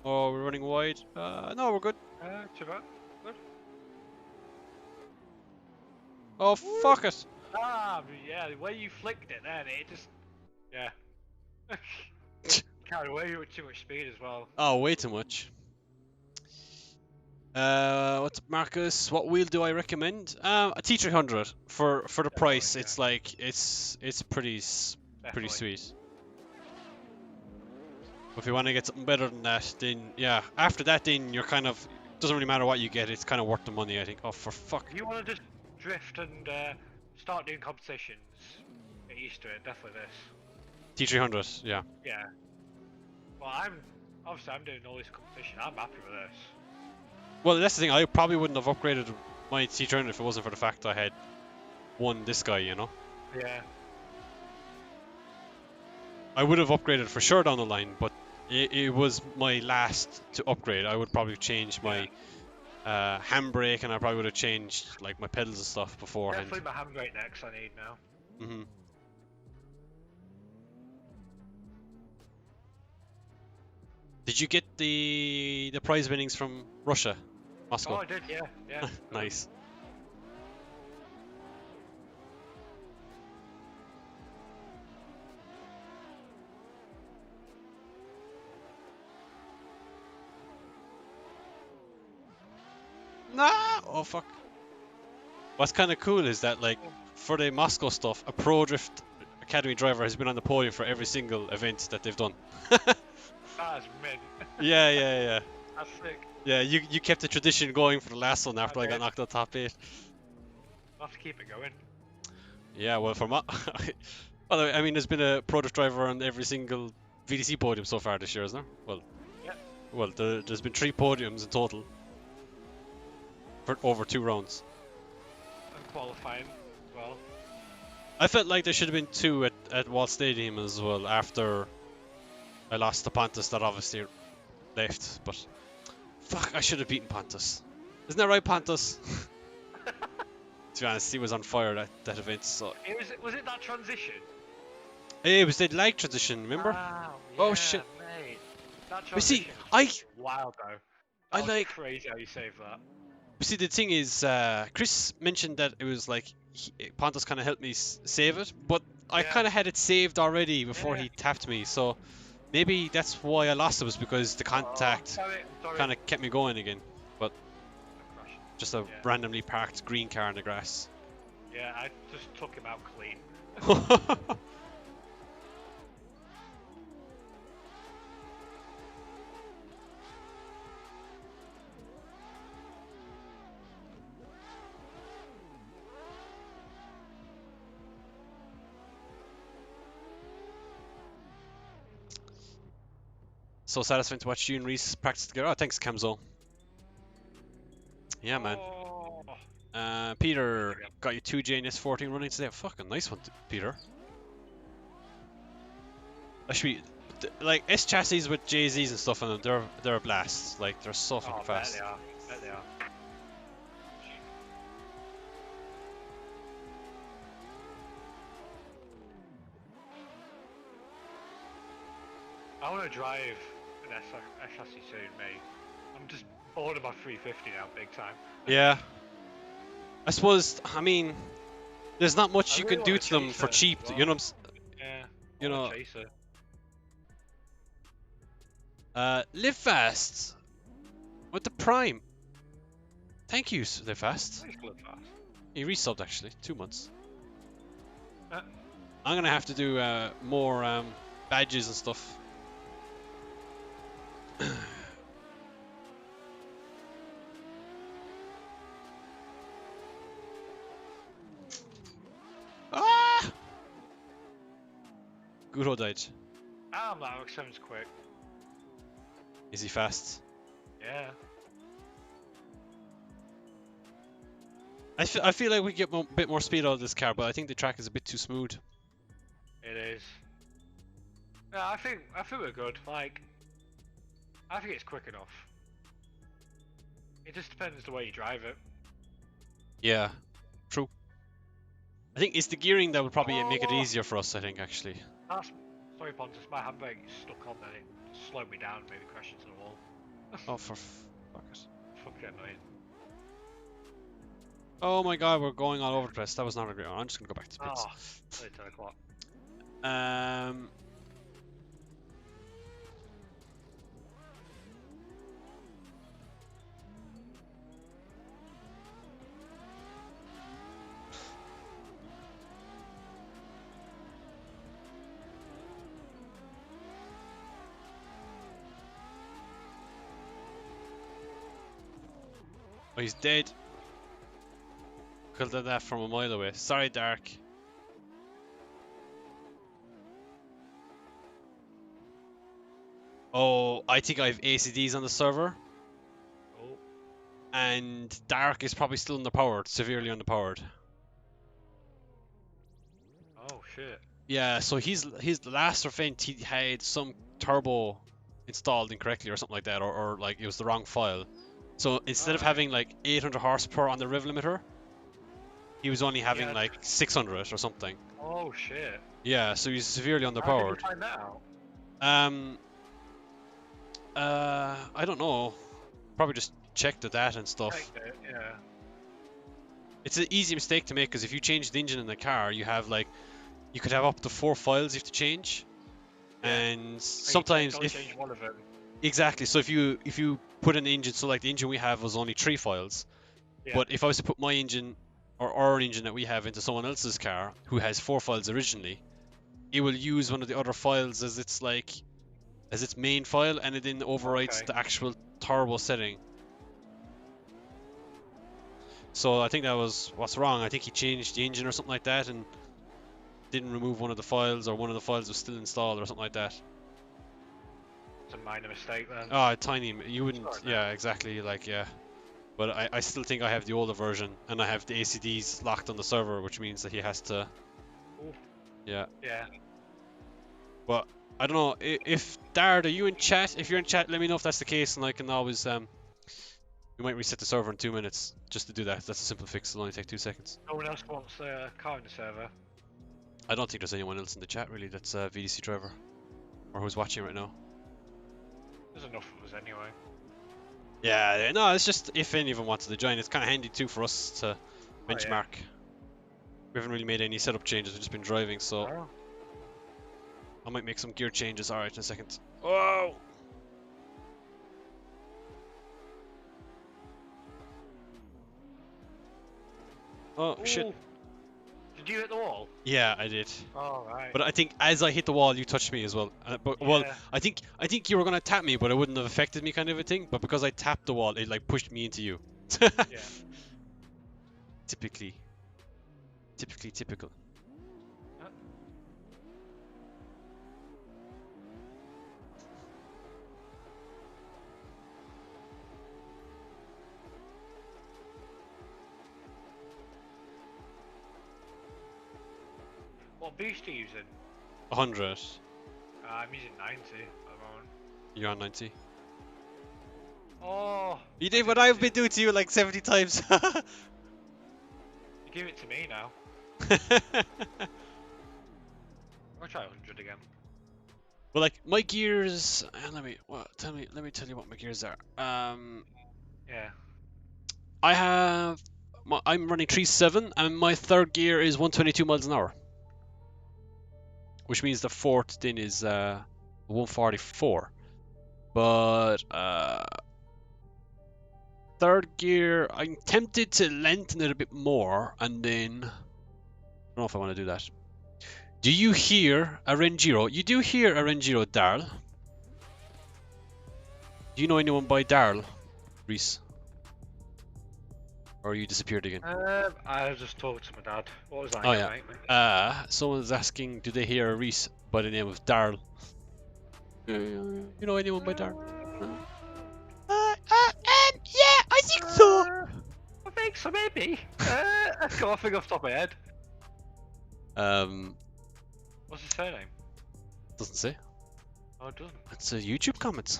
Oh, we're running wide. No, we're good. Too bad. Good. Oh, fuck it. Ah, yeah, the way you flicked it then, it just... Yeah. Carried away with too much speed as well. Oh, way too much. What's up, Marcus? What wheel do I recommend? A T300 for the Definitely, price. yeah. It's like pretty pretty Definitely. sweet. If you want to get something better than that, then yeah. After that, then you're kind of doesn't really matter what you get. It's kind of worth the money, I think. Oh, for fuck. If you want to just drift and start doing competitions, get used to it, definitely this. T300, yeah. Yeah. Well, I'm doing all this competition, I'm happy with this. Well, that's the thing. I probably wouldn't have upgraded my T300 if it wasn't for the fact I had won this guy. You know. Yeah. I would have upgraded for sure down the line, but it was my last to upgrade. I would probably change my handbrake, and I probably would have changed like my pedals and stuff beforehand. Definitely my handbrake next I need now. Mm-hmm. Did you get the prize winnings from Russia, Moscow? Oh, I did, yeah, yeah. Nice. Nah! Oh fuck. What's kind of cool is that like for the Moscow stuff, a Pro Drift Academy driver has been on the podium for every single event that they've done. That's mid. Yeah. That's sick. Yeah, you kept the tradition going for the last one after I got did. knocked out top 8. I'll have to keep it going. Yeah, well for my... well, I mean, there's been a Pro Drift driver on every single VDC podium so far this year, isn't there? Well, Yeah. well, there's been 3 podiums in total for over 2 rounds. And qualifying as well. I felt like there should have been 2 at Walt Stadium as well after I lost to Pontus that obviously left, but fuck, I should have beaten Pontus. Isn't that right, Pontus? To be honest, he was on fire that event, so... Was it that transition? It was the lag transition, remember? Wow, Oh, yeah, shit. Mate. That But see, transition was wild though. I That was like... crazy how you saved that. See, the thing is, Chris mentioned that it was like Pontus kind of helped me save it, but I Yeah. kind of had it saved already before Yeah. he tapped me, so maybe that's why I lost it, was because the contact Sorry. kind of kept me going again. But Crash. just a Yeah. randomly parked green car in the grass. Yeah, I just took him out clean. So satisfying to watch you and Reese practice together. Oh, thanks, Camzo. Yeah, man. Oh, Peter, got you 2 JNS14 running today. Fucking nice one, Peter. That should be like S chassis with JZs and stuff on them. They're a blast. Like they're so fucking bet fast. they are. Bet they are. I want to drive an chassis soon, mate. I'm just bored of my 350 now, big time. Yeah. I suppose. I mean, there's not much I you really can do wanna to them chase for it as cheap. well. You know. What Yeah. You I wanna know- chase it. Live fast. With the Prime. Thank you, Live fast. Nice little fast. He resubbed actually 2 months. Uh. I'm gonna have to do more badges and stuff. Ah! Guro died. Ah, my RX7's quick. Is he fast? Yeah. I feel like we get a bit more speed out of this car, but I think the track is a bit too smooth. It is. Yeah, I think we're good. Like, I think it's quick enough. It just depends the way you drive it. Yeah, true. I think it's the gearing that would probably make it easier for us, I think, actually. Sorry, Pontus, my handbrake is stuck on there. It slowed me down, maybe crash into the wall. Oh, for fuck it. Fucking annoying. Oh my god, we're going all over the place. That was not a great one. I'm just gonna go back to the pits. Oh, it's only 10 o'clock. Oh, he's dead. Could have done that from a mile away. Sorry, Dark. Oh, I think I have ACDs on the server. Oh. And Dark is probably still underpowered, severely underpowered. Oh shit. Yeah, so his last event he had some turbo installed incorrectly or something like that, or like it was the wrong file. So instead of having like 800 horsepower on the rev limiter, he was only having like 600 or something. Oh shit. Yeah, so he's severely How did underpowered. you find that out? I don't know. Probably just check the data and stuff. Checked it, yeah. It's an easy mistake to make because if you change the engine in the car, you have like, you could have up to 4 files you have to change, and sometimes if change one of them. exactly. So if you put an engine, so like the engine we have was only 3 files, but if I was to put my engine or our engine that we have into someone else's car who has 4 files originally, it will use one of the other files as its like as its main file, and it then overwrites the actual turbo setting. So I think that was what's wrong. I think he changed the engine or something like that and didn't remove one of the files, or one of the files was still installed or something like that. It's a minor mistake then. Oh, tiny. You wouldn't. Sorry, yeah, exactly. Like, yeah. But I still think I have the older version, and I have the ACDs locked on the server, which means that he has to. Ooh. Yeah. Yeah. But I don't know if Dard, are you in chat? If you're in chat, let me know if that's the case, and I can always we might reset the server in 2 minutes just to do that. That's a simple fix. It'll only take 2 seconds. No one else wants a car in the server. I don't think there's anyone else in the chat really that's a VDC driver or who's watching right now. There's enough of us anyway. Yeah, no, it's just if any of them wanted to join, it's kind of handy too for us to benchmark. We haven't really made any setup changes, we've just been driving, so I might make some gear changes. Alright, in a second. Whoa! Oh, shit. Did you hit the wall? Yeah, I did. Oh, right. But I think as I hit the wall, you touched me as well. Well, I think you were gonna tap me, but it wouldn't have affected me, kind of a thing. But because I tapped the wall, it like pushed me into you. Yeah. Typical. What boost are you using? 100. I'm using 90 at the moment. You're on 90. Oh! You did what I've been doing to you like 70 times. You give it to me now. I'll try 100 again. Well, like my gears. Let me tell you what my gears are. Yeah. I have. I'm running 3.7, and my third gear is 122 miles an hour. Which means the fourth then is 144. But third gear, I'm tempted to lengthen it a bit more, and then I don't know if I want to do that. Do you hear a Renjiro? You do hear a Renjiro, Darl. Do you know anyone by Darl, Reese? Or you disappeared again? I just talked to my dad. What was that? Oh yeah. Someone's asking, do they hear a Reese by the name of Darl? You know anyone by Darl? Yeah, I think so. I think so, maybe. I can't think off the top of my head. What's his surname? Doesn't say. Oh, it doesn't. That's a YouTube comment.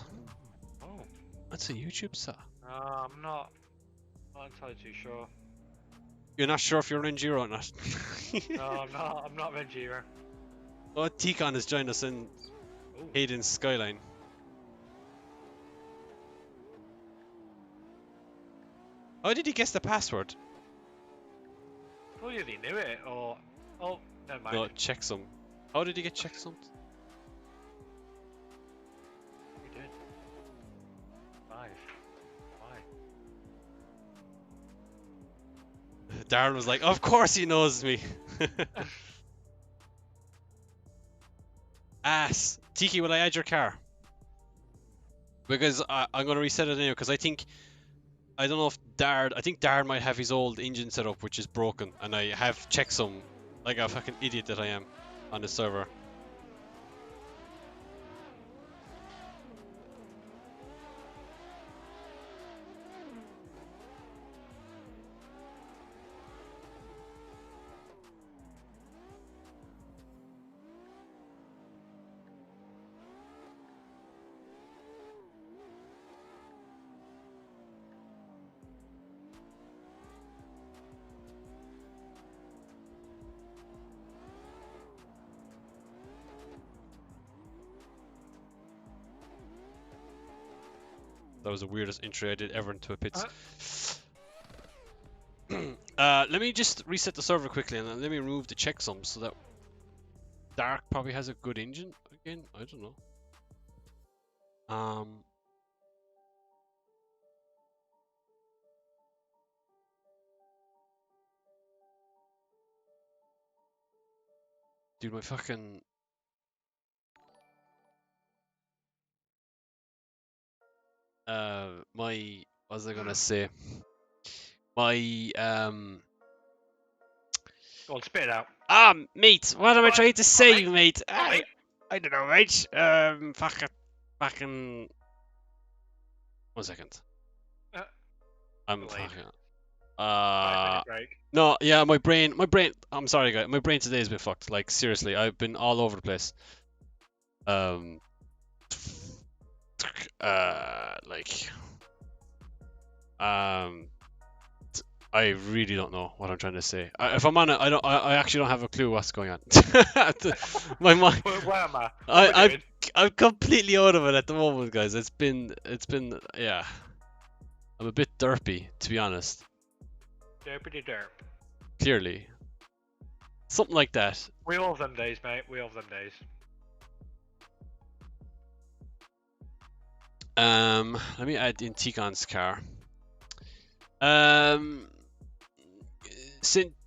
Oh. That's a YouTube star. I'm not entirely too sure. You're not sure if you're in Giro or not. No, I'm not Vengira. Oh, Tikon has joined us in Ooh. Hayden's Skyline. How did he guess the password? Probably either he knew it or... Oh, never mind. No, checksum. How did he get checksum? He did. 5. Why? Darren was like, of course he knows me. Ass. Tiki, will I add your car? Because I'm going to reset it anyway, because I don't know if I think Dard might have his old engine set up, which is broken, and I have checksum, like a fucking idiot that I am, on the server. That was the weirdest entry I did ever into a pits. Let me just reset the server quickly and then let me remove the checksums so that Dark probably has a good engine again. I don't know. Dude, my fucking... what was I gonna say? My, Go on, spit it out. mate, what am I trying to say, mate? Mate. I don't know, mate. Fucking... 1 second. I'm delayed. fucking... 5-minute break. No, yeah, my brain, I'm sorry guys, my brain today has been fucked, like seriously, I've been all over the place. I really don't know what I'm trying to say. If I'm on it, I actually don't have a clue what's going on. My mind, Where am I? What am I doing? I'm completely out of it at the moment, guys. It's been, yeah. I'm a bit derpy, to be honest. Derpity derp. Clearly. Something like that. We all have them days, mate. We all have them days. Let me add in Tikon's car.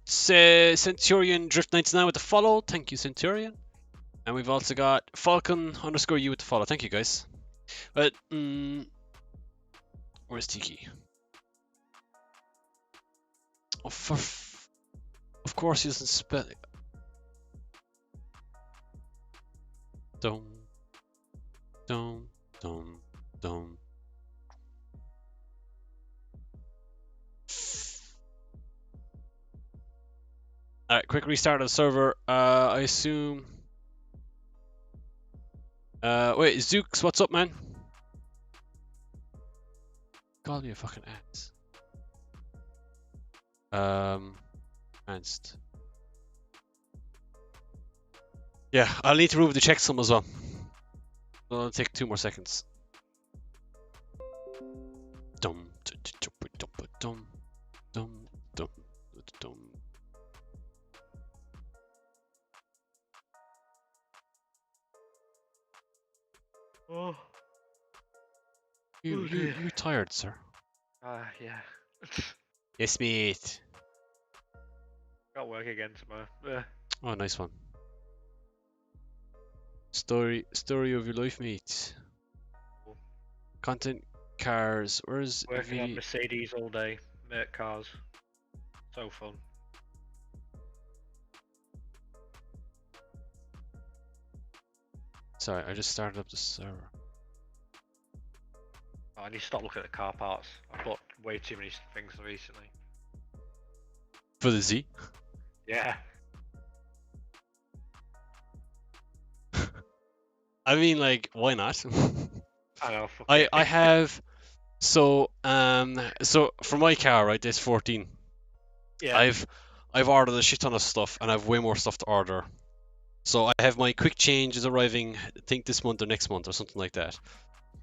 Centurion Drift 99 with the follow. Thank you, Centurion. And we've also got Falcon_U with the follow. Thank you, guys. But where's Tiki? Oh, of course he doesn't spell it. Dum, dum, dum, dum. Alright, quick restart of the server. I assume. Wait, Zooks, what's up, man? Call me a fucking ass. Advanced. Yeah, I'll need to remove the checksum as well. It'll take 2 more seconds. Dum dum dum dum dum dum dum. Oh. You tired, sir? Yeah. Yes, mate. Got work again tomorrow. Oh, nice one. Story of your life, mate. Cool. Content, cars. Where's Working on Mercedes all day. Merc cars. So fun. Sorry, I just started up the server. Oh, I need to stop looking at the car parts. I've bought way too many things recently. For the Z. Yeah. I mean, like, why not? I know. Fuck I it. I have so for my car, right, this 14. Yeah. I've ordered a shit ton of stuff, and I've way more stuff to order. So I have my quick change is arriving, I think this month or next month or something like that.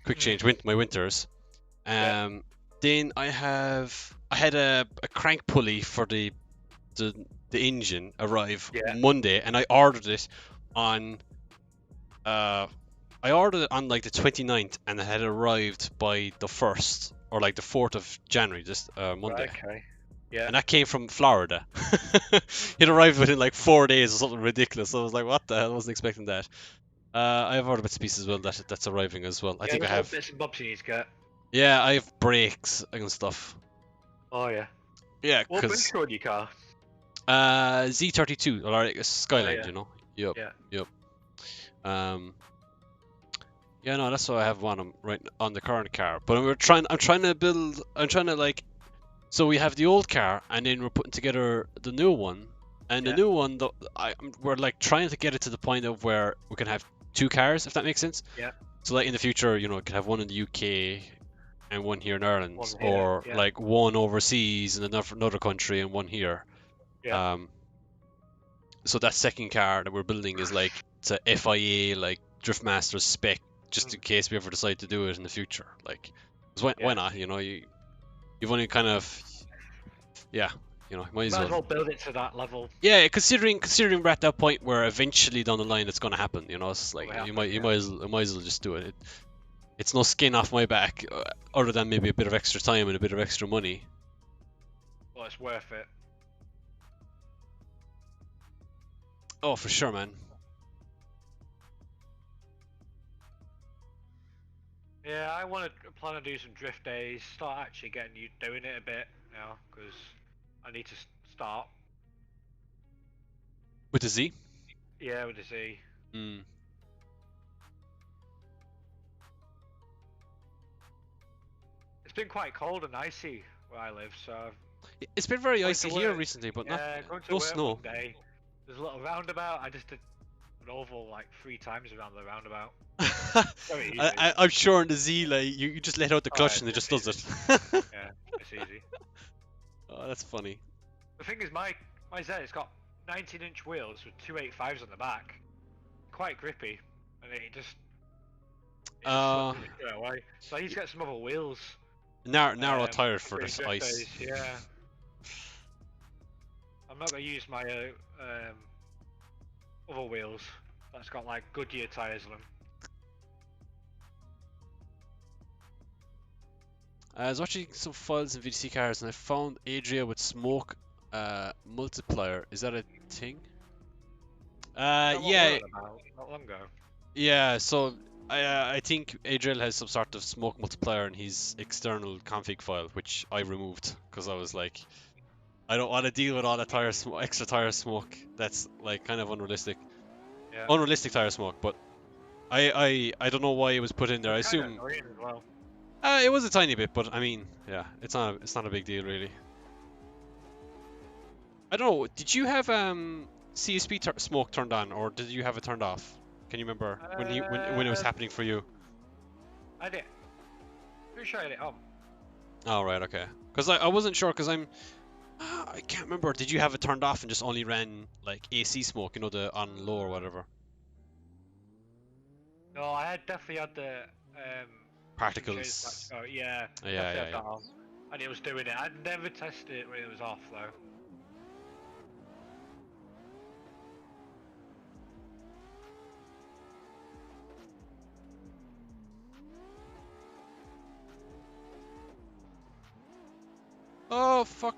Quick change, my winters. Yeah. Then I had a crank pulley for the engine arrive Yeah. Monday, and I ordered it on like the 29th, and it had arrived by the 1st or like the 4th of January, just Monday. Right, okay. Yeah. And that came from Florida. It arrived within like 4 days or something ridiculous. So I was like, what the hell? I wasn't expecting that. I have other bits and pieces as well that's arriving as well. I think I little have. bits and bobs you need to get. Yeah, I have brakes and stuff. Oh yeah. Yeah, What because brakes are on your car? Z32 or like Skyline, yeah. you know. Yep. Yeah. Yep. Yeah, no, that's what I have on right on the current car. But I'm trying to like. So we have the old car, and then we're putting together the new one. And the new one, we're like trying to get it to the point of where we can have two cars, if that makes sense. Yeah. So like in the future, you know, we can have one in the UK and one here in Ireland, One here, or yeah. like one overseas in another country and one here. Yeah. So that second car that we're building is like it's a FIA like Driftmaster spec, just in case we ever decide to do it in the future. Like, 'cause why not? You know, you've only kind of, yeah, you know, might as Might as well. well build it to that level. Yeah, considering we're at that point where eventually down the line it's gonna happen. You know, it's like Will you happen, might as well just do it. It's no skin off my back, other than maybe a bit of extra time and a bit of extra money. Well, it's worth it. Oh, for sure, man. Yeah, I want to plan to do some drift days. Start actually getting you doing it a bit now, because I need to start. With the Z. Yeah, with the Z. Mm. It's been quite cold and icy where I live, so. It's been very Going icy to here work. recently, but Yeah, going to no work snow. one day. There's a little roundabout. I just did an oval like 3 times around the roundabout. Very easy. I'm sure in the Z, like you just let out the clutch and it it's just does it. Yeah, it's easy. Oh, that's funny. The thing is, my Z, it's got 19-inch wheels with 285s on the back. Quite grippy, and it just slips straight away. So I need to get some other wheels. Narrow tires for the this drift ice. days, yeah. I'm not gonna use my other wheels. That's got like Goodyear tires on them. I was watching some files in VDC cars and I found Adria with smoke multiplier. Is that a thing? Yeah. Not long ago. Yeah, so I think Adriel has some sort of smoke multiplier in his external config file, which I removed because I was like, I don't want to deal with all that extra tire smoke. That's like kind of unrealistic. Yeah. Unrealistic tire smoke, but I don't know why it was put in there. I It's kinda assume annoying as well. it was a tiny bit, but I mean, yeah, it's not a big deal really. I don't know. Did you have CSP smoke turned on, or did you have it turned off? Can you remember when it was happening for you? I did. Pretty sure I had it on. Oh right, okay. Because I wasn't sure, because I can't remember. Did you have it turned off and just only ran like AC smoke, you know, the on low or whatever? No, I had definitely had the Particles. Oh yeah. Yeah. That on. And it was doing it. I'd never tested it when it was off though. Oh fuck.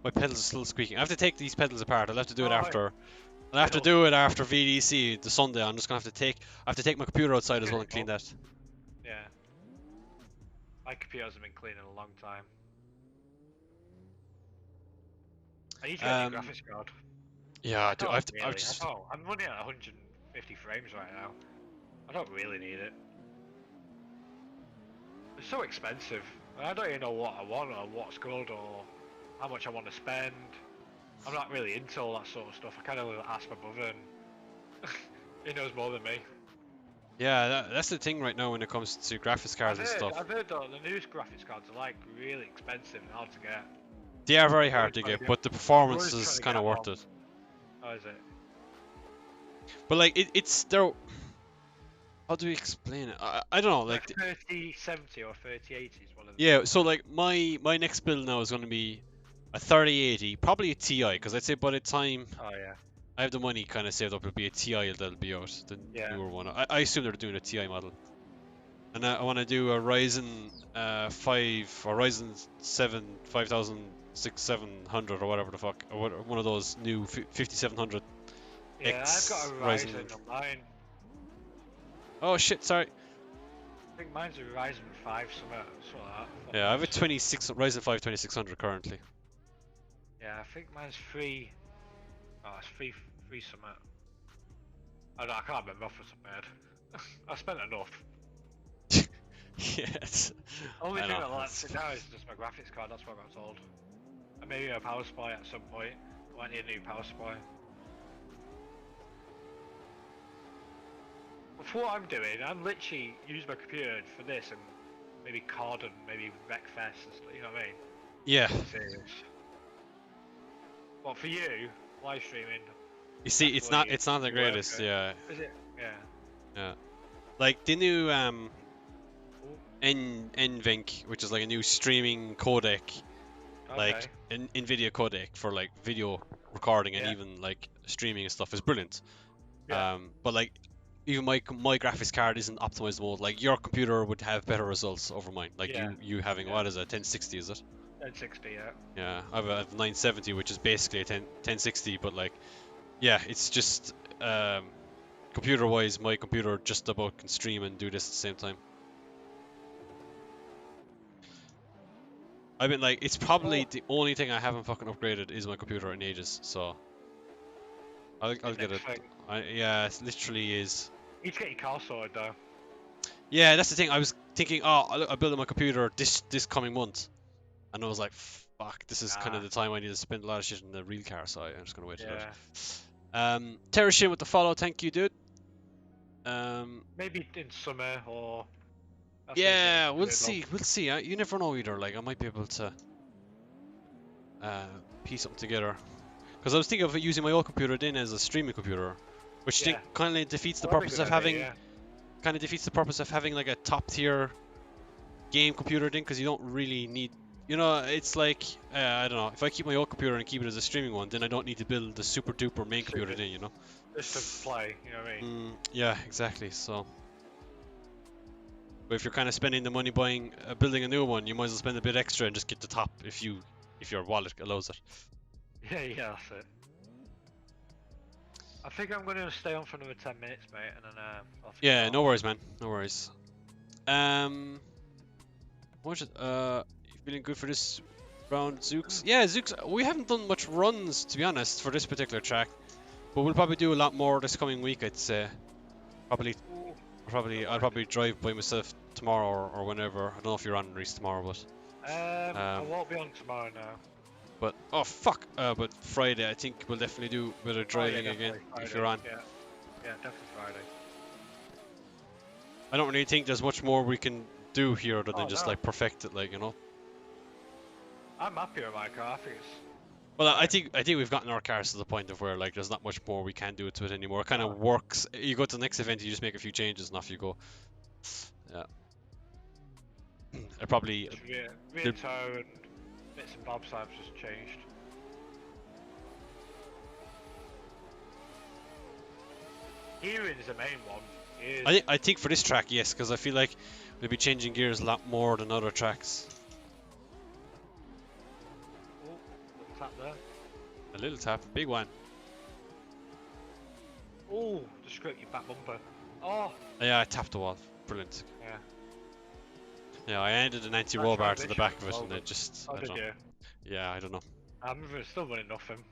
My pedals are still squeaking. I have to take these pedals apart. I'll have to do it after. I'll have to do it after VDC the Sunday. I'm just gonna have to take my computer outside as well and clean that. Yeah. My computer hasn't been clean in a long time. I need to get a new graphics card. Yeah, I do. I'm running at 150 frames right now. I don't really need it. It's so expensive. I don't even know what I want or what's good or how much I want to spend. I'm not really into all that sort of stuff. I kind of ask my brother and he knows more than me. Yeah, that's the thing right now when it comes to graphics cards and stuff. I've heard that the newest graphics cards are like really expensive and hard to get. They are very hard to get, but the performance always is trying kind to of get worth one. it. How is it? But like it's there. How do we explain it? I don't know. Like 3070 or 3080 is one of them. yeah, so like my next build now is going to be a 3080, probably a Ti, because I'd say by the time Oh yeah. I have the money kind of saved up, it'll be a Ti that'll be out, the Yeah. newer one. I assume they're doing a Ti model. And I want to do a Ryzen 5 or Ryzen 7 5700 or whatever the fuck, or one of those new 5700. Yeah, X I've got a Ryzen. Ryzen on mine. Oh shit, sorry. I think mine's a Ryzen 5 something like that. Yeah, I have a Ryzen 5 2600 currently. Yeah, I think mine's free. Oh, it's free something. I can't remember off the top of my head. I spent enough. Yes. Only I thing know, that lets it now is just my graphics card, that's what I got told. And maybe a power supply at some point. I might need a new power supply. But for what I'm doing, I'm literally using my computer for this and maybe COD and maybe Wreckfest and stuff, you know what I mean? Yeah. Serious. But for you, live streaming. You see, it's not the greatest. Yeah. Is it? Yeah. Yeah. Like the new NVENC, which is like a new streaming codec, like an NVIDIA codec for like video recording and even like streaming and stuff, is brilliant. Yeah. But like even my graphics card isn't optimized mode. Like your computer would have better results over mine. Like you having what is it, 1060 is it? 1060, yeah. Yeah, I have a 970, which is basically a 1060, but like, yeah, it's just computer-wise, my computer just about can stream and do this at the same time. I mean, like, it's probably the only thing I haven't fucking upgraded is my computer in ages, so I'll get it. Yeah, it literally is. You need to get your car sorted though. Yeah, that's the thing. I was thinking, oh, I'll build my computer this coming month, and I was like, fuck, this is kind of the time I need to spend a lot of shit in the real car, so I'm just gonna wait it out. Terrashin with the follow, thank you, dude. Maybe in summer or. Yeah, we'll see. We'll see. You never know either. Like, I might be able to piece something together. Because I was thinking of using my old computer then as a streaming computer, which kind of defeats the purpose of having. Kind of defeats the purpose of having like a top tier game computer then, because you don't really need. You know, it's like I don't know. If I keep my old computer and keep it as a streaming one, then I don't need to build the super duper main computer then. You know. Just to play. You know what I mean? Yeah, exactly. So. But if you're kind of spending the money building a new one, you might as well spend a bit extra and just get the top if your wallet allows it. Yeah, that's it. I think I'm going to stay on for another 10 minutes, mate, and then yeah, no worries, man. No worries. What is it? You feeling good for this round, Zooks? Yeah, Zooks. We haven't done much runs, to be honest, for this particular track, but we'll probably do a lot more this coming week, I'd say. I'll probably drive by myself tomorrow or whenever. I don't know if you're on Reese tomorrow, but I won't be on tomorrow now. But oh fuck! But Friday, I think we'll definitely do a bit of driving again Friday, if you're on. Yeah, definitely Friday. I don't really think there's much more we can do here other than just like perfect it, like, you know. I'm happy with my car. I think it's. Well, I think we've gotten our cars to the point of where like there's not much more we can do to it anymore. It kind of works. You go to the next event, you just make a few changes, and off you go. Yeah. I probably. Rear toe and bits and bobs I've just changed. Gearing's the main one. I think for this track, yes, because I feel like we'll be changing gears a lot more than other tracks. Tap there. A little tap, big one. Oh, just scraped your back bumper. Oh. Yeah, I tapped the wall. Brilliant. Yeah. Yeah, I ended an anti-roll bar to the back of it, and it just. Oh, I don't know. Yeah, I don't know. I'm still running nothing.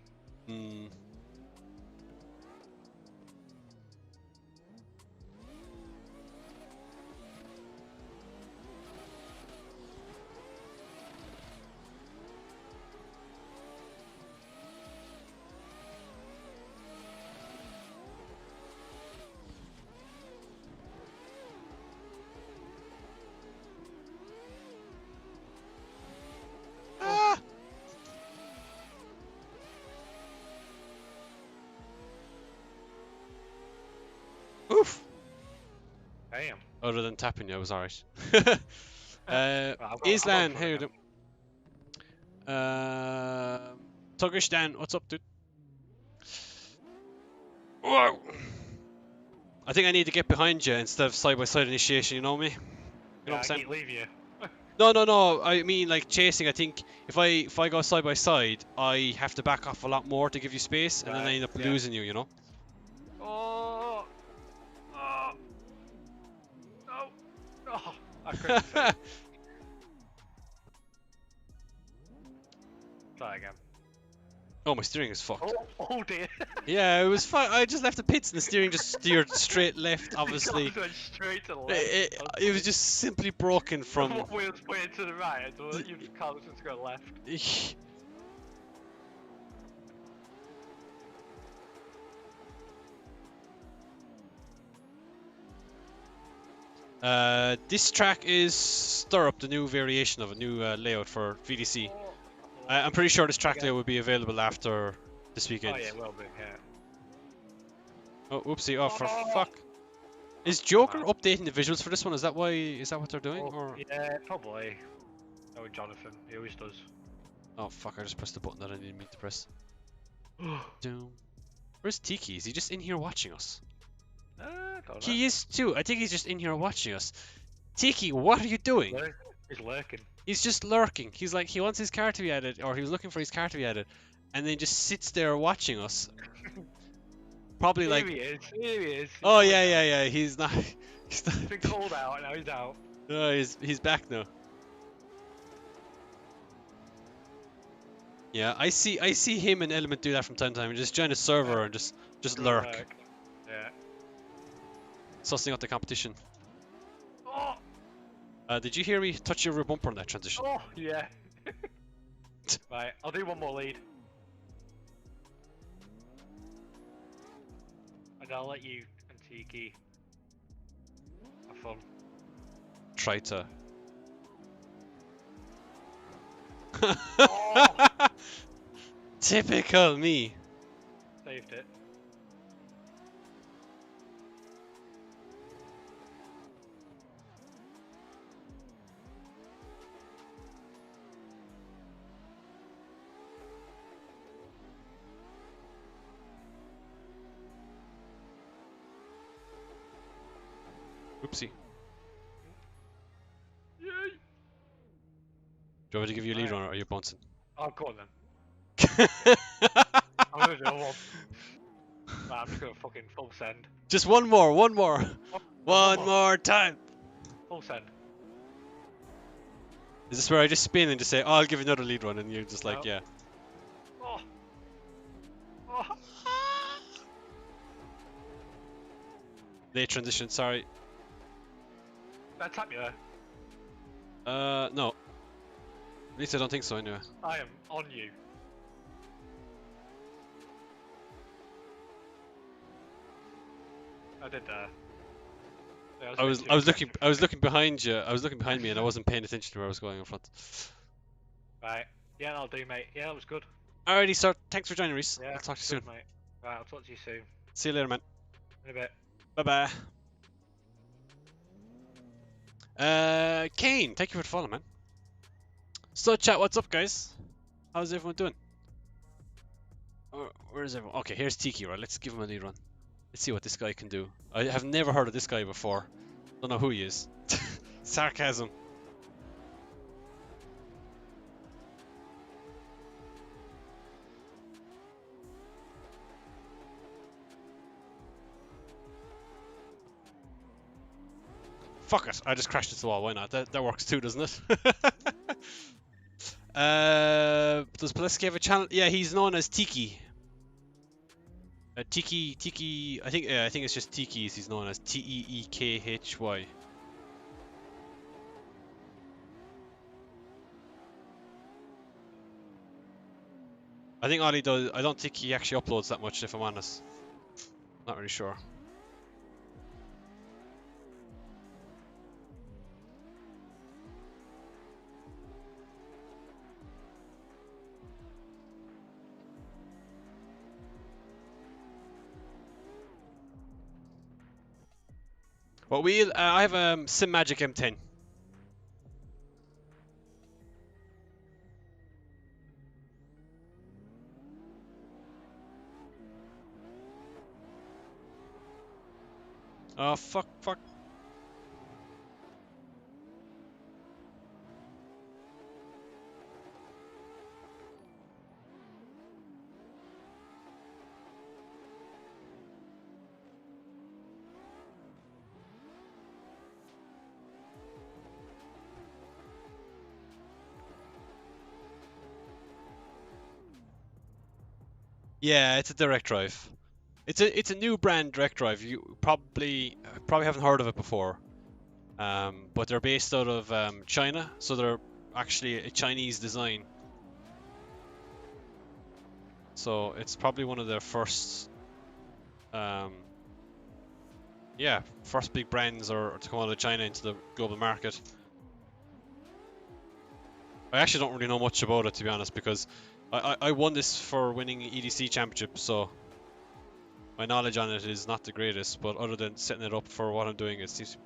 Damn. Other than tapping you, I was alright. Right, I've got Islan, in how front you of doing? him. Tuggish Dan, what's up, dude? Whoa! I think I need to get behind you instead of side-by-side initiation, you know me? You know Yeah, what I'm I saying? keep leaving you. No. I mean, like chasing. I think if I go side by side, I have to back off a lot more to give you space, and then I Right, end up yeah. losing you. You know. Oh! Oh! No! Oh! I couldn't see. Try again. Oh, my steering is fucked. Oh dear! Yeah, it was fine. I just left the pits, and the steering just steered straight left. Obviously, It went straight to the left. it was just simply broken from. One wheel's pointing to the right, so you can't just go left. This track is Stirrup, the new variation of a new layout for VDC. I'm pretty sure this track layout will be available after this weekend. Oh yeah, well been, yeah. Oh, whoopsie! Oh, for fuck! Is Joker updating the visuals for this one? Is that why? Is that what they're doing? Or Yeah, probably. Oh, Jonathan, he always does. oh fuck! I just pressed the button that I didn't mean to press. Doom. Where's Tiki? Is he just in here watching us? Don't know. He is too. I think he's just in here watching us. Tiki, what are you doing? He's lurking. He's just lurking. He's like, he wants his car to be added, or he was looking for his car to be added, and then just sits there watching us. Probably like. Here he is. Oh yeah. He's not. He's not. He's been called out, and now he's out. No, he's back now. Yeah, I see him and Element do that from time to time. Just join a server and just lurk. Yeah. Sussing out the competition. Oh! Did you hear me touch your rear bumper on that transition? Oh, yeah. Right, I'll do one more lead. And I'll let you and Tiki have fun. Try to. Oh! Typical me. Saved it. Oopsie. Yay! Do you want me to give you a lead runner, or are you bouncing? Oh, go on then. I'm gonna do one. Nah, I'm just gonna fucking full send. Just one more. One One more time. Full send. Is this where I just spin and just say, oh, I'll give you another lead run, and you're just like, No. yeah. Oh. Oh. Late transition, sorry. Did I tap you there? No. At least I don't think so anyway. I am on you. I did that. Yeah, I was looking behind you. I was looking behind me, and I wasn't paying attention to where I was going in front. Right. Yeah, that'll do, mate. Yeah, that was good. Alrighty, sir. Thanks for joining, Reese. Yeah, I'll talk to you good, soon. mate. Right, I'll talk to you soon. See you later, man. In a bit. Bye bye. Kane, thank you for the follow, man. So, chat, what's up, guys? How's everyone doing? Where is everyone? Okay, here's Tiki, right? Let's give him a lead run. Let's see what this guy can do. I have never heard of this guy before. Don't know who he is. Sarcasm. Fuck it, I just crashed into the wall, why not? That works too, doesn't it? Does Pulaski have a channel? Yeah, he's known as Tiki. Tiki, I think it's just Tiki's he's known as, Teekhy. I think all he does, I don't think he actually uploads that much, if I'm honest. Not really sure. What wheel? I have a SimMagic M10. Oh fuck, fuck. Yeah, it's a direct drive. It's a new brand direct drive. You probably haven't heard of it before. But they're based out of China, so they're actually a Chinese design. So it's probably one of their first, yeah, first big brands or to come out of China into the global market. I actually don't really know much about it, to be honest, because I won this for winning EDC championship, so my knowledge on it is not the greatest. But other than setting it up for what I'm doing, it seems,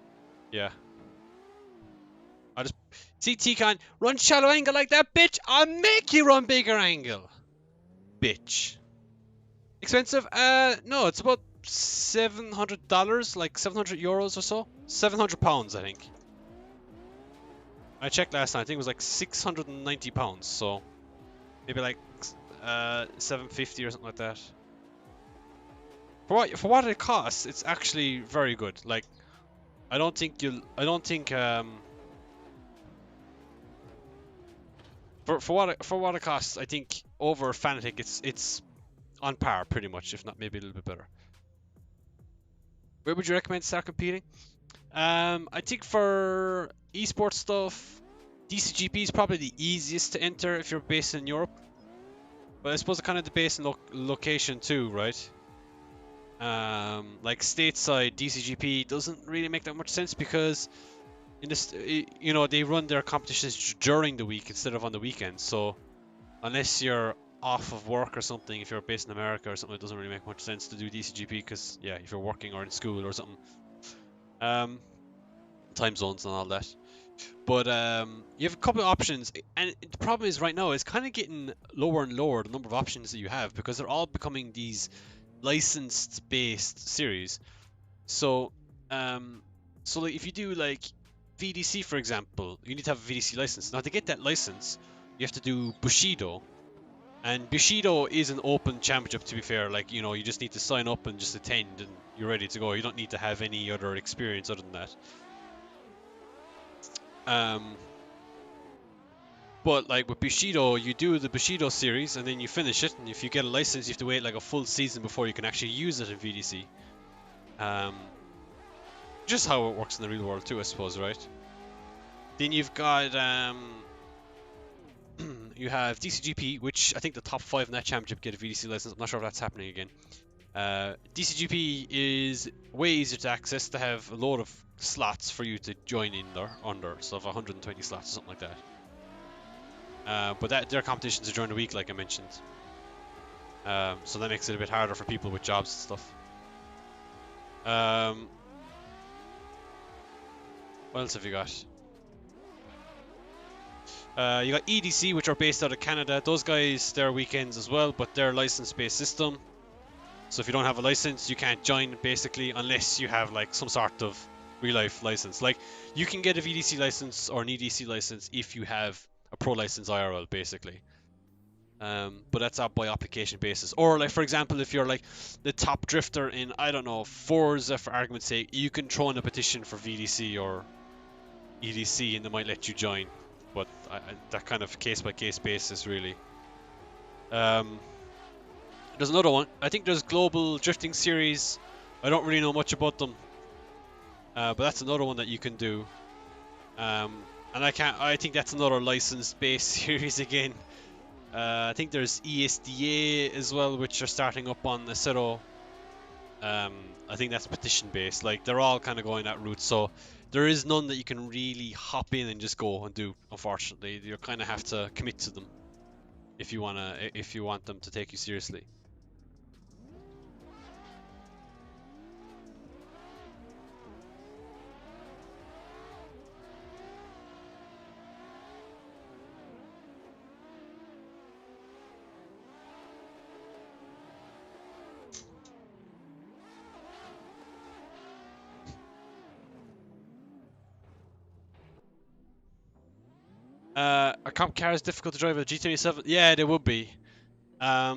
yeah. I just see T-Con run shallow angle like that, bitch. I'll make you run bigger angle, bitch. Expensive? No, it's about $700, like 700 euros or so. 700 pounds, I think. I checked last night. I think it was like 690 pounds, so maybe like 750 or something like that. For what it costs, it's actually very good. Like, I don't think for what it costs, I think over Fanatec it's on par pretty much, if not maybe a little bit better. Where would you recommend to start competing? I think for eSports stuff, DCGP is probably the easiest to enter if you're based in Europe. But I suppose it kind of depends on location too, right? Like stateside, DCGP doesn't really make that much sense because in this, you know, they run their competitions during the week instead of on the weekends. So unless you're off of work or something, if you're based in America or something, it doesn't really make much sense to do DCGP because, yeah, if you're working or in school or something. Time zones and all that. But you have a couple of options, and the problem is right now it's kind of getting lower and lower the number of options that you have because they're all becoming these licensed based series. So like if you do like VDC for example, you need to have a VDC license. Now to get that license, you have to do Bushido. And Bushido is an open championship, to be fair. Like, you know, you just need to sign up and just attend and you're ready to go. You don't need to have any other experience other than that. But like with Bushido, you do the Bushido series and then you finish it, and if you get a license, you have to wait like a full season before you can actually use it in VDC. Just how it works in the real world too, I suppose, right? Then you've got you have DCGP, which I think the top 5 in that championship get a VDC license. I'm not sure if that's happening again. DCGP is way easier to access. They have a load of slots for you to join in there under, so of 120 slots or something like that. But their competitions are during the week, like I mentioned. So that makes it a bit harder for people with jobs and stuff. What else have you got? You got EDC, which are based out of Canada. Those guys, their weekends as well, but they're license-based system. So if you don't have a license, you can't join basically unless you have like some sort of real-life license. Like you can get a VDC license or an EDC license if you have a pro license IRL basically. But that's up by application basis. Or like for example, if you're like the top drifter in, I don't know, Forza for argument's sake, you can throw in a petition for VDC or EDC and they might let you join. But that kind of case by case basis really. There's another one. I think there's Global Drifting Series. I don't really know much about them. But that's another one that you can do. And I think that's another license based series again. I think there's ESDA as well, which are starting up on Acero. I think that's petition based. Like they're all kind of going that route. So there is none that you can really hop in and just go and do. Unfortunately, you kind of have to commit to them if you want them to take you seriously. Are comp cars difficult to drive with a G27? Yeah, they would be. Yeah,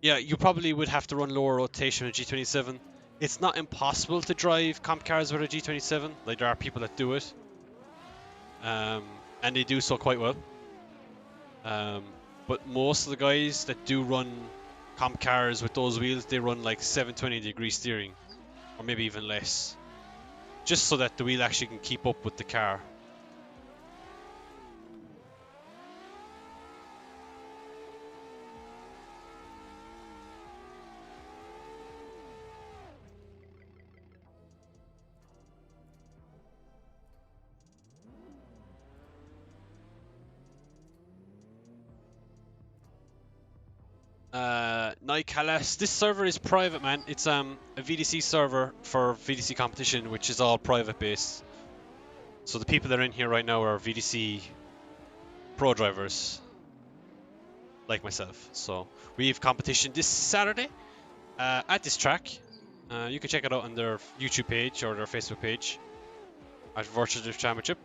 you probably would have to run lower rotation with a G27. It's not impossible to drive comp cars with a G27. Like, there are people that do it. And they do so quite well. But most of the guys that do run comp cars with those wheels, they run like 720-degree steering. Or maybe even less. Just so that the wheel actually can keep up with the car. Nikalas. This server is private, man. It's a VDC server for VDC competition, which is all private based. So the people that are in here right now are VDC pro drivers, like myself. So we have competition this Saturday at this track. You can check it out on their YouTube page or their Facebook page at Virtual Drift Championship.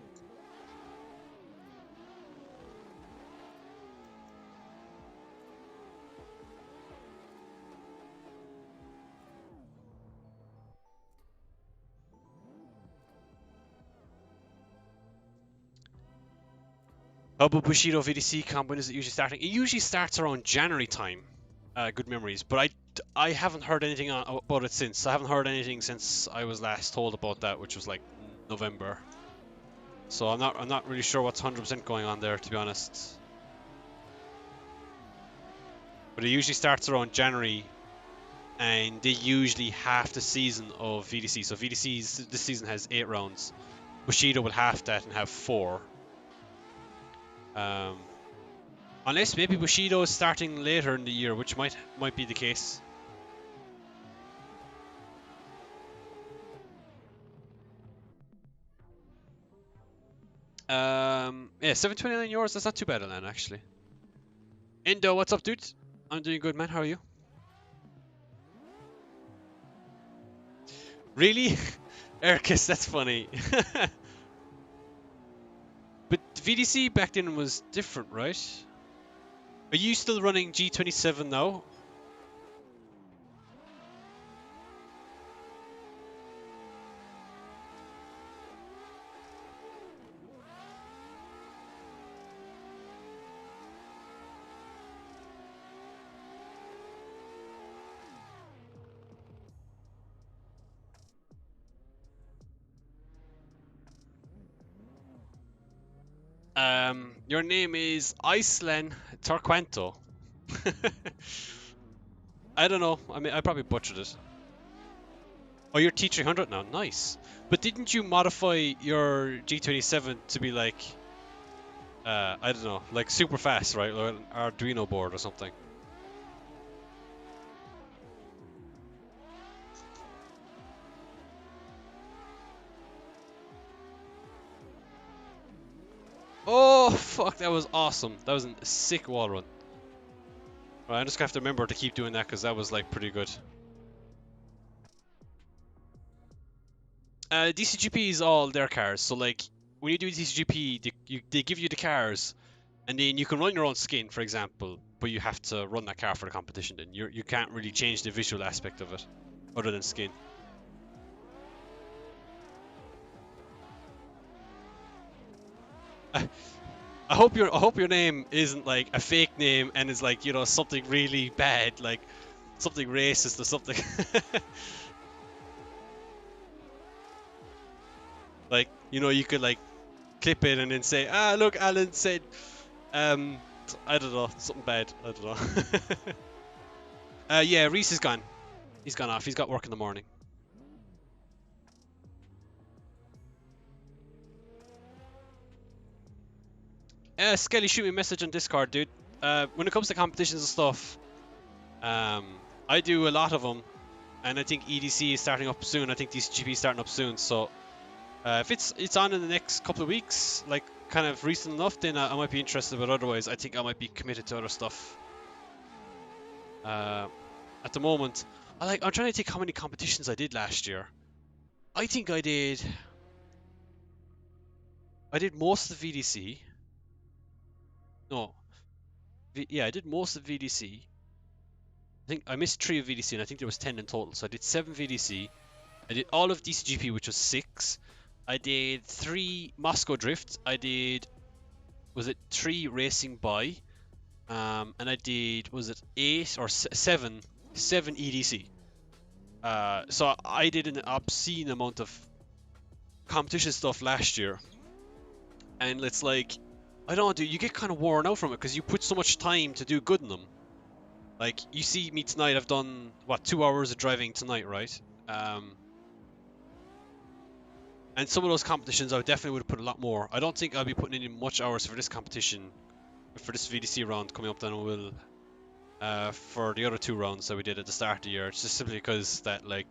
How about Bushido VDC comp? When is it usually starting? It usually starts around January time. Good memories, but I haven't heard anything about it since. I haven't heard anything since I was last told about that, which was like November. So I'm not really sure what's 100% going on there, to be honest. But it usually starts around January, and they usually half the season of VDC. So VDC's this season has 8 rounds. Bushido will half that and have 4. Unless maybe Bushido is starting later in the year, which might be the case. Yeah, 729 euros. That's not too bad, Alan, actually. Indo, what's up, dude? I'm doing good, man. How are you? Really? Erkis, that's funny. But VDC back then was different, right? Are you still running G27 now? Your name is Iceland Torquento. I don't know. I mean, I probably butchered it. Oh, you're T300 now. Nice. But didn't you modify your G27 to be like, I don't know, like super fast, right? Like an Arduino board or something? Oh, fuck, that was awesome. That was a sick wall run. Right, I'm just gonna have to remember to keep doing that because that was like pretty good. DCGP is all their cars. So like when you do DCGP, they give you the cars, and then you can run your own skin, for example, but you have to run that car for the competition. Then you can't really change the visual aspect of it, other than skin. I hope your name isn't like a fake name and is like, you know, something really bad, like something racist or something. Like, you know, you could like clip it and then say, ah, look, Alan said, I don't know, something bad. I don't know. Yeah, Reese is gone. He's gone off. He's got work in the morning. Skelly, shoot me a message on Discord, dude. When it comes to competitions and stuff, I do a lot of them, and I think EDC is starting up soon. I think DCGP is starting up soon. So if it's on in the next couple of weeks, like kind of recent enough, then I might be interested. But otherwise, I think I might be committed to other stuff. At the moment, I'm trying to think how many competitions I did last year. I think I did I did most of the VDC. No, yeah, I did most of VDC. I think I missed 3 of VDC, and I think there was 10 in total. So I did 7 VDC. I did all of DCGP, which was 6. I did 3 Moscow Drift. I did, was it 3 Racing by? And I did, was it 8 or 7 EDC. So I did an obscene amount of competition stuff last year, and it's like, I don't know, dude, you get kind of worn out from it because you put so much time to do good in them. Like, you see me tonight, I've done, what, 2 hours of driving tonight, right? And some of those competitions I definitely would have put a lot more. I don't think I'll be putting in much hours for this competition, for this VDC round coming up, than I will for the other 2 rounds that we did at the start of the year. It's just simply because that, like,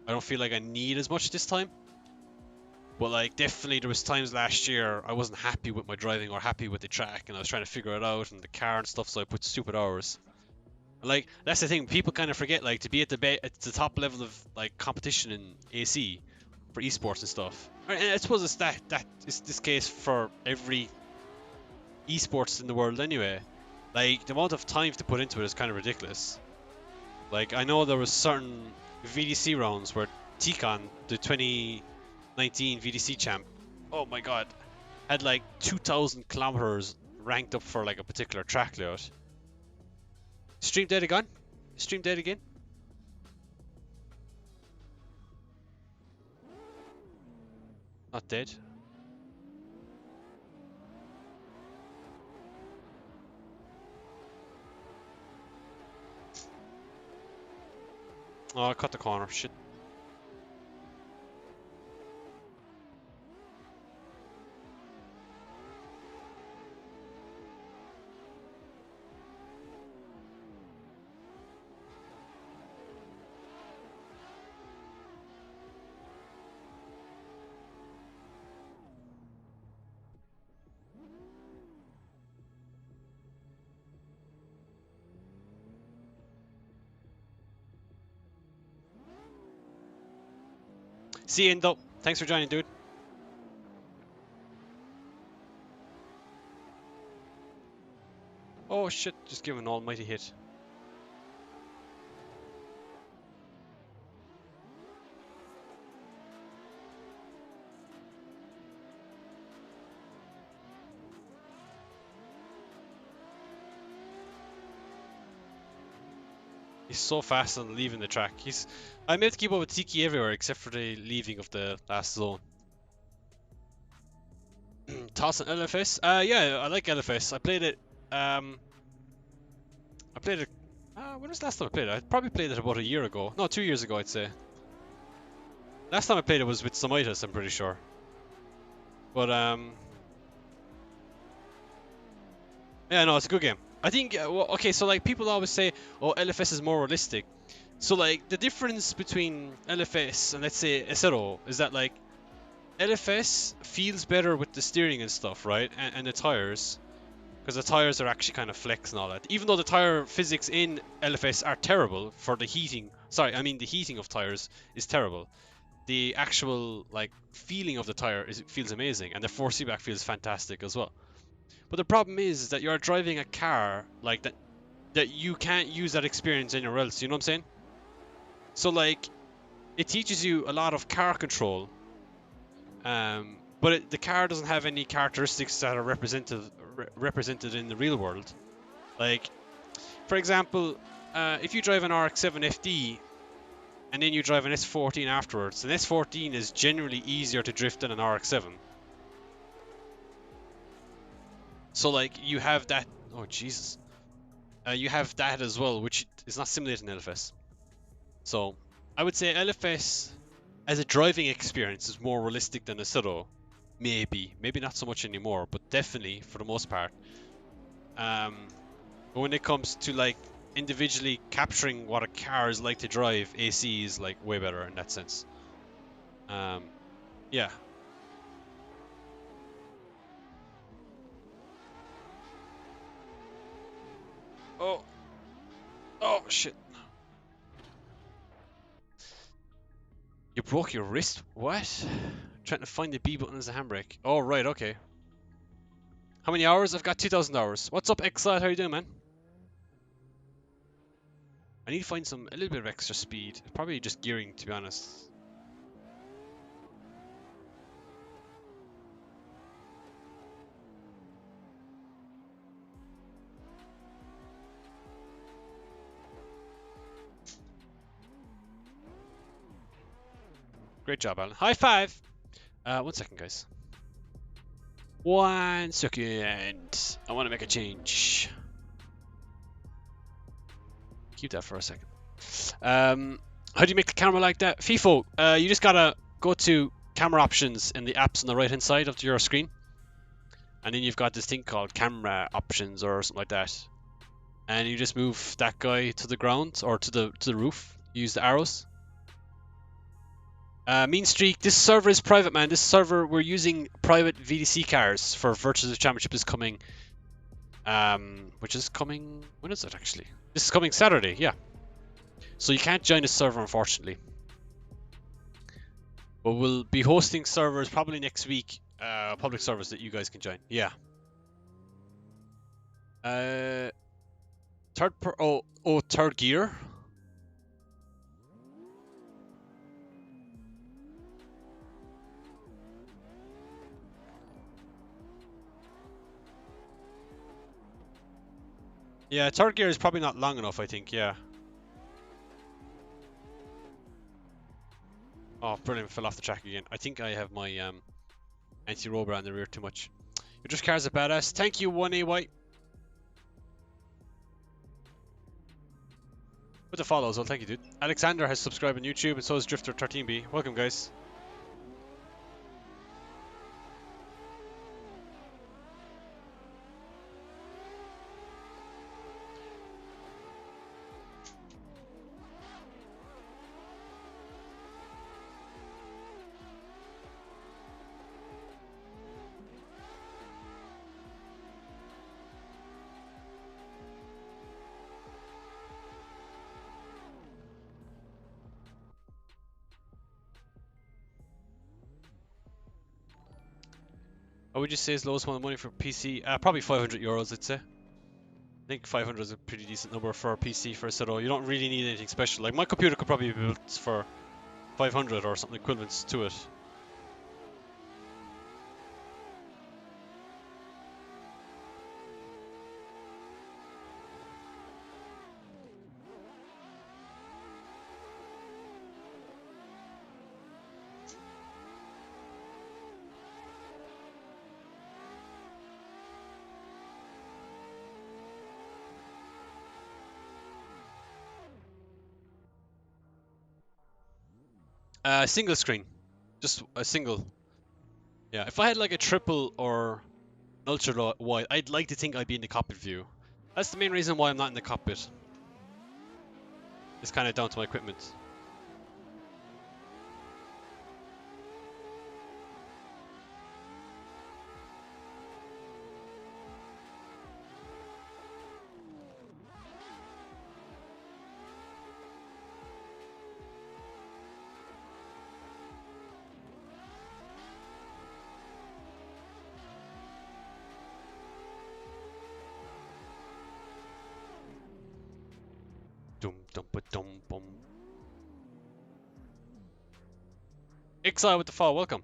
I don't feel like I need as much this time. But, like, definitely there was times last year I wasn't happy with my driving or happy with the track, and I was trying to figure it out and the car and stuff, so I put stupid hours. And, like, that's the thing, people kind of forget, like, to be at the top level of, like, competition in AC for esports and stuff. And I suppose it's that is this case for every esports in the world anyway. Like, the amount of time to put into it is kind of ridiculous. Like, I know there was certain VDC rounds where Tikon, the 2019 VDC champ, oh my god, had like 2,000 kilometers ranked up for like a particular track layout. Stream dead again? Stream dead again? Not dead. Oh, I cut the corner. Shit. See you, Indo. Thanks for joining, dude. Oh shit, just give an almighty hit. He's so fast on leaving the track. I'm able to keep up with Tiki everywhere except for the leaving of the last zone. Toss an LFS? Yeah, I like LFS. I played it. When was the last time I played it? I probably played it about a year ago. No, 2 years ago, I'd say. Last time I played it was with Samitas, I'm pretty sure. But yeah, no, it's a good game. I think, okay, so like people always say, oh, LFS is more realistic. So like the difference between LFS and let's say SRO is that like LFS feels better with the steering and stuff, right? And the tires, because the tires are actually kind of flex and all that. Even though the tire physics in LFS are terrible for the heating. Sorry, I mean the heating of tires is terrible. The actual like feeling of the tire feels amazing, and the force feedback feels fantastic as well. But the problem is that you're driving a car like that you can't use that experience anywhere else, you know what I'm saying? So like, it teaches you a lot of car control, but the car doesn't have any characteristics that are represented in the real world. Like, for example, if you drive an RX-7 FD and then you drive an S14 afterwards, an S14 is generally easier to drift than an RX-7. So like you have that, oh Jesus, you have that as well, which is not simulating LFS. So I would say LFS as a driving experience is more realistic than a Suro. Maybe not so much anymore, but definitely for the most part. But when it comes to like individually capturing what a car is like to drive, AC is like way better in that sense. Yeah. Oh shit. You broke your wrist? What? Trying to find the B button as a handbrake. Oh right, okay. How many hours? I've got 2,000 hours. What's up, Exile? How you doing, man? I need to find a little bit of extra speed. Probably just gearing, to be honest. Great job, Alan. High five! 1 second, guys. 1 second. I want to make a change. Keep that for a second. How do you make the camera like that? FIFO, you just gotta go to camera options in the apps on the right hand side of your screen. And then you've got this thing called camera options or something like that. And you just move that guy to the ground or to the roof. Use the arrows. Mean Streak, this server is private, man. This server, we're using private VDC cars for Virtual Championship is coming. Which is coming, when is it actually? This is coming Saturday, yeah. So you can't join the server, unfortunately. But we'll be hosting servers probably next week. Public servers that you guys can join, yeah. Third gear. Yeah, third gear is probably not long enough, I think, yeah. Oh, brilliant, fell off the track again. I think I have my anti-roll bar in the rear too much. Your drift car's a badass. Thank you, 1AY. With the follow as well, thank you, dude. Alexander has subscribed on YouTube, and so has Drifter13B. Welcome, guys. What would you say is the lowest amount of money for PC? Probably 500 euros, I'd say. I think 500 is a pretty decent number for a PC for a setup. You don't really need anything special. Like my computer could probably be built for 500 or something equivalent to it. Single screen, just a single. Yeah, if I had like a triple or an ultra wide, I'd like to think I'd be in the cockpit view. That's the main reason why I'm not in the cockpit. It's kind of down to my equipment. Dum dum ba dum bum. Exile with the fall, welcome.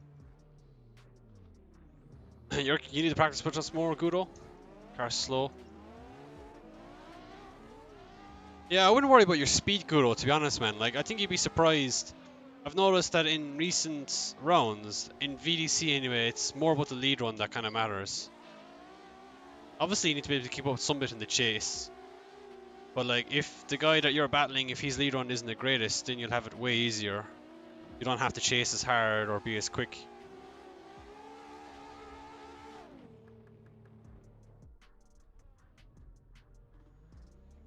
You need to practice push us more, Gudo. Car's slow. Yeah, I wouldn't worry about your speed, Gudo, to be honest, man. Like, I think you'd be surprised. I've noticed that in recent rounds, in VDC anyway, it's more about the lead run that kind of matters. Obviously, you need to be able to keep up some bit in the chase. But like, if the guy that you're battling, if his lead run isn't the greatest, then you'll have it way easier. You don't have to chase as hard or be as quick.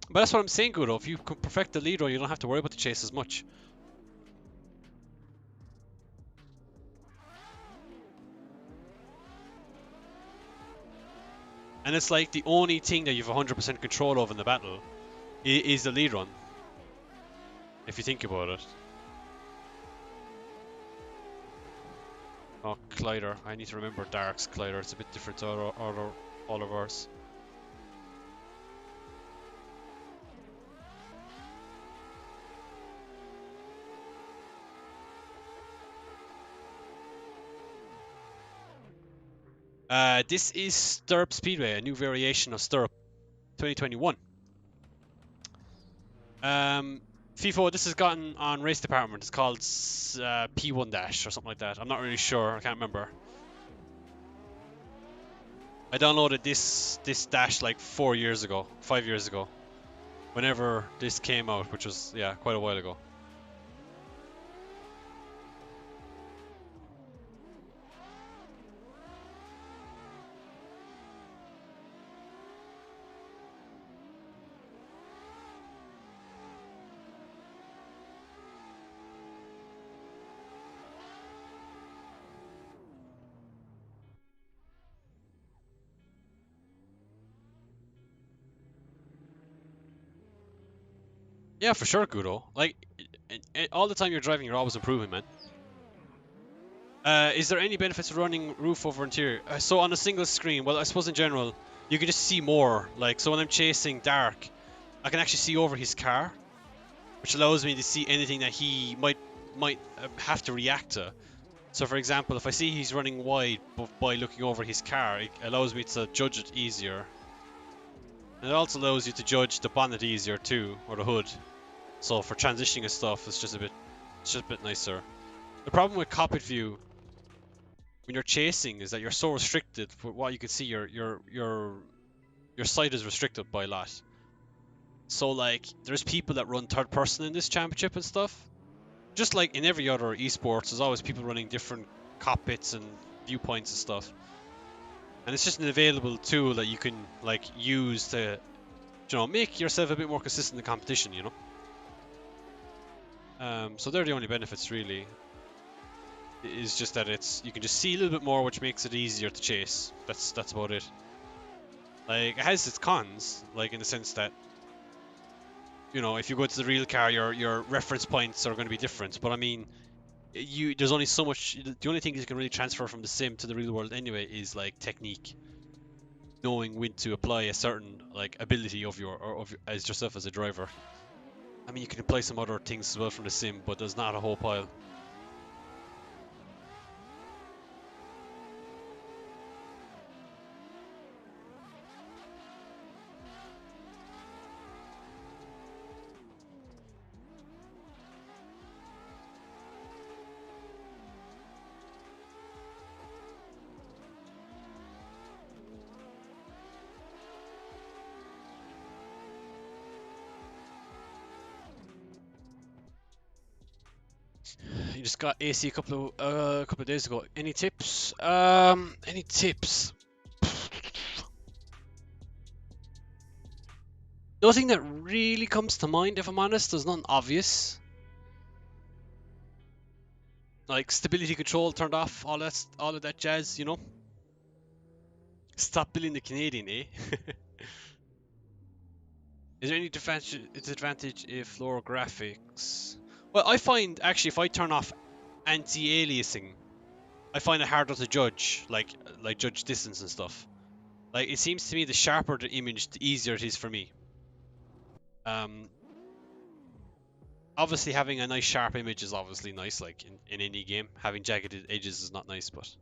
But that's what I'm saying, Gudo. If you can perfect the lead run, you don't have to worry about the chase as much. And it's like the only thing that you have 100% control of in the battle is the lead run. If you think about it. Oh, Collider. I need to remember Dark's Collider. It's a bit different to other all of ours. This is Stirrup Speedway, a new variation of Stirrup 2021. FIFO, this has gotten on race department. It's called P1 Dash or something like that. I'm not really sure. I can't remember. I downloaded this dash like 5 years ago, whenever this came out, which was, yeah, quite a while ago. Yeah, for sure, Gudo. Like, all the time you're driving, you're always improving, man. Is there any benefits of running roof over interior? So on a single screen, well, I suppose in general, you can just see more. Like, so when I'm chasing Dark, I can actually see over his car, which allows me to see anything that he might have to react to. So, for example, if I see he's running wide by looking over his car, it allows me to judge it easier. And it also allows you to judge the bonnet easier too, or the hood. So for transitioning and stuff, it's just a bit nicer. The problem with cockpit view when you're chasing is that you're so restricted for what you can see. Your sight is restricted by a lot. So like, there's people that run third person in this championship and stuff. Just like in every other esports, there's always people running different cockpits and viewpoints and stuff. And it's just an available tool that you can like use to, you know, make yourself a bit more consistent in the competition, you know. So they're the only benefits really. Is just that you can just see a little bit more, which makes it easier to chase. That's about it. Like, it has its cons, like in the sense that, you know, if you go to the real car, your reference points are going to be different. But I mean, there's only so much. The only thing you can really transfer from the sim to the real world anyway is like technique, knowing when to apply a certain like ability of as yourself as a driver. I mean, you can apply some other things as well from the sim, but there's not a whole pile. You just got AC a couple of days ago. Any tips? Any tips? Nothing that really comes to mind, if I'm honest. There's nothing obvious. Like stability control turned off, all of that jazz, you know. Stop billing the Canadian, eh? Is there any disadvantage if lower graphics? Well, I find actually if I turn off anti-aliasing, I find it harder to judge, like judge distance and stuff. Like, it seems to me the sharper the image, the easier it is for me. Obviously having a nice sharp image is obviously nice, like in any game. Having jagged edges is not nice, but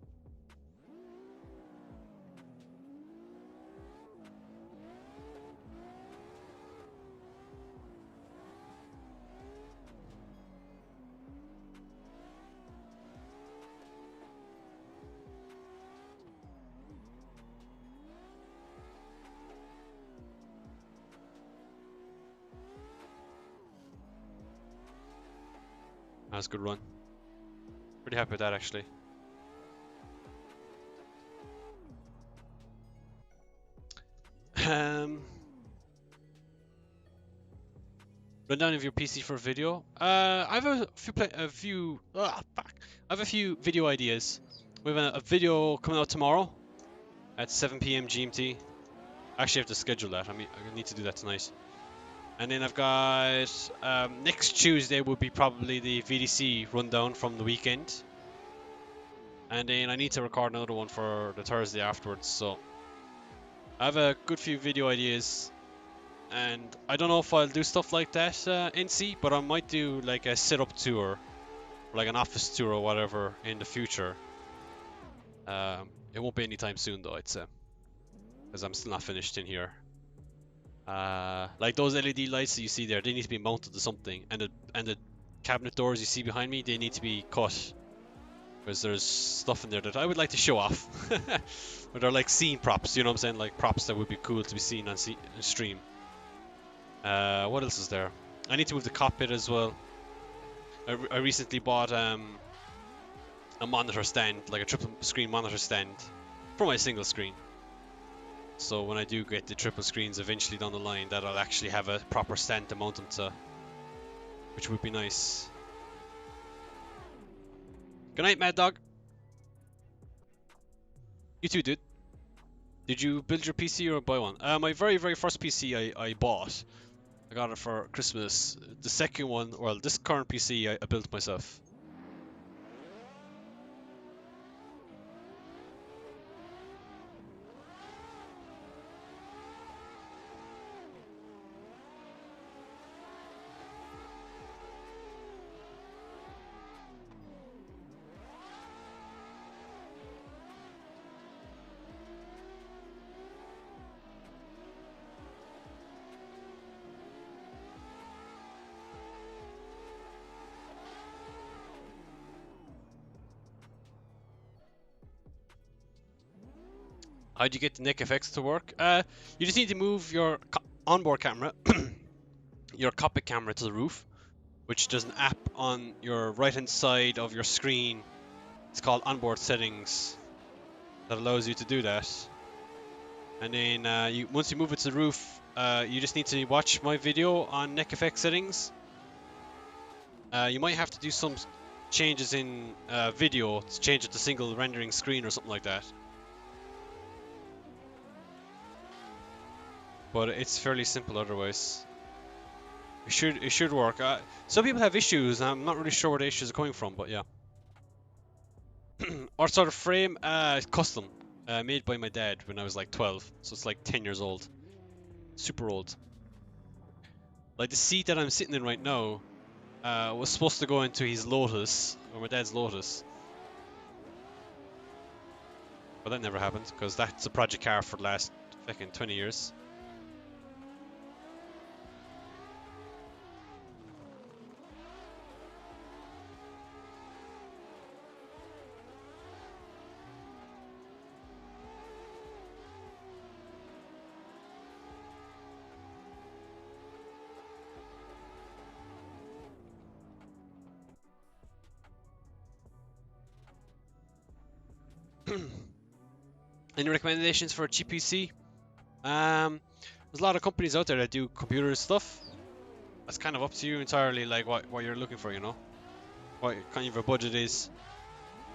that's a good run. Pretty happy with that actually. Rundown of your PC for video. I have a few video ideas. We have a video coming out tomorrow at 7 PM GMT. I actually have to schedule that. I need to do that tonight. And then I've got next Tuesday will be probably the VDC rundown from the weekend. And then I need to record another one for the Thursday afterwards. So I have a good few video ideas, and I don't know if I'll do stuff like that in C, but I might do like a setup tour, like an office tour or whatever in the future. It won't be anytime soon though, I'd say, because I'm still not finished in here. Like those LED lights that you see there, they need to be mounted to something, and the cabinet doors you see behind me, they need to be cut, because there's stuff in there that I would like to show off. But they're like scene props, you know what I'm saying? Like props that would be cool to be seen on stream. What else is there? I need to move the cockpit as well. I recently bought a monitor stand, like a triple screen monitor stand, for my single screen. So when I do get the triple screens eventually down the line, that I'll actually have a proper stand to mount them to, which would be nice. Good night, Mad Dog. You too, dude. Did you build your PC or buy one? My very first PC I bought. I got it for Christmas. The second one, well, this current PC I built myself. How'd you get the NIC to work? You just need to move your onboard camera, your cockpit camera to the roof, which there's an app on your right hand side of your screen. It's called onboard settings that allows you to do that. And then once you move it to the roof, you just need to watch my video on NIC settings. You might have to do some changes in video to change it to single rendering screen or something like that. But it's fairly simple otherwise. It should work. Some people have issues, and I'm not really sure where the issues are coming from, but yeah. Our sort of frame, custom, made by my dad when I was like 12, so it's like 10 years old. Super old. Like the seat that I'm sitting in right now was supposed to go into his Lotus, or my dad's Lotus. But that never happened, because that's a project car for the last fucking 20 years. Any recommendations for a cheap PC? There's a lot of companies out there that do computer stuff. That's kind of up to you entirely, like what you're looking for, you know, what kind of a budget is.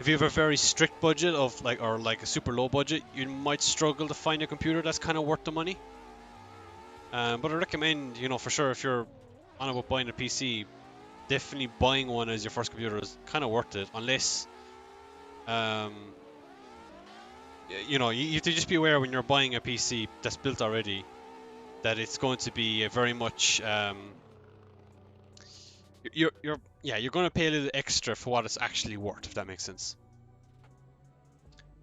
If you have a very strict budget of like, or like a super low budget, you might struggle to find a computer that's kind of worth the money. But I recommend, you know, for sure, if you're on about buying a PC, definitely buying one as your first computer is kind of worth it, unless you know, you have to just be aware when you're buying a PC that's built already that it's going to be a very much you're going to pay a little extra for what it's actually worth, if that makes sense.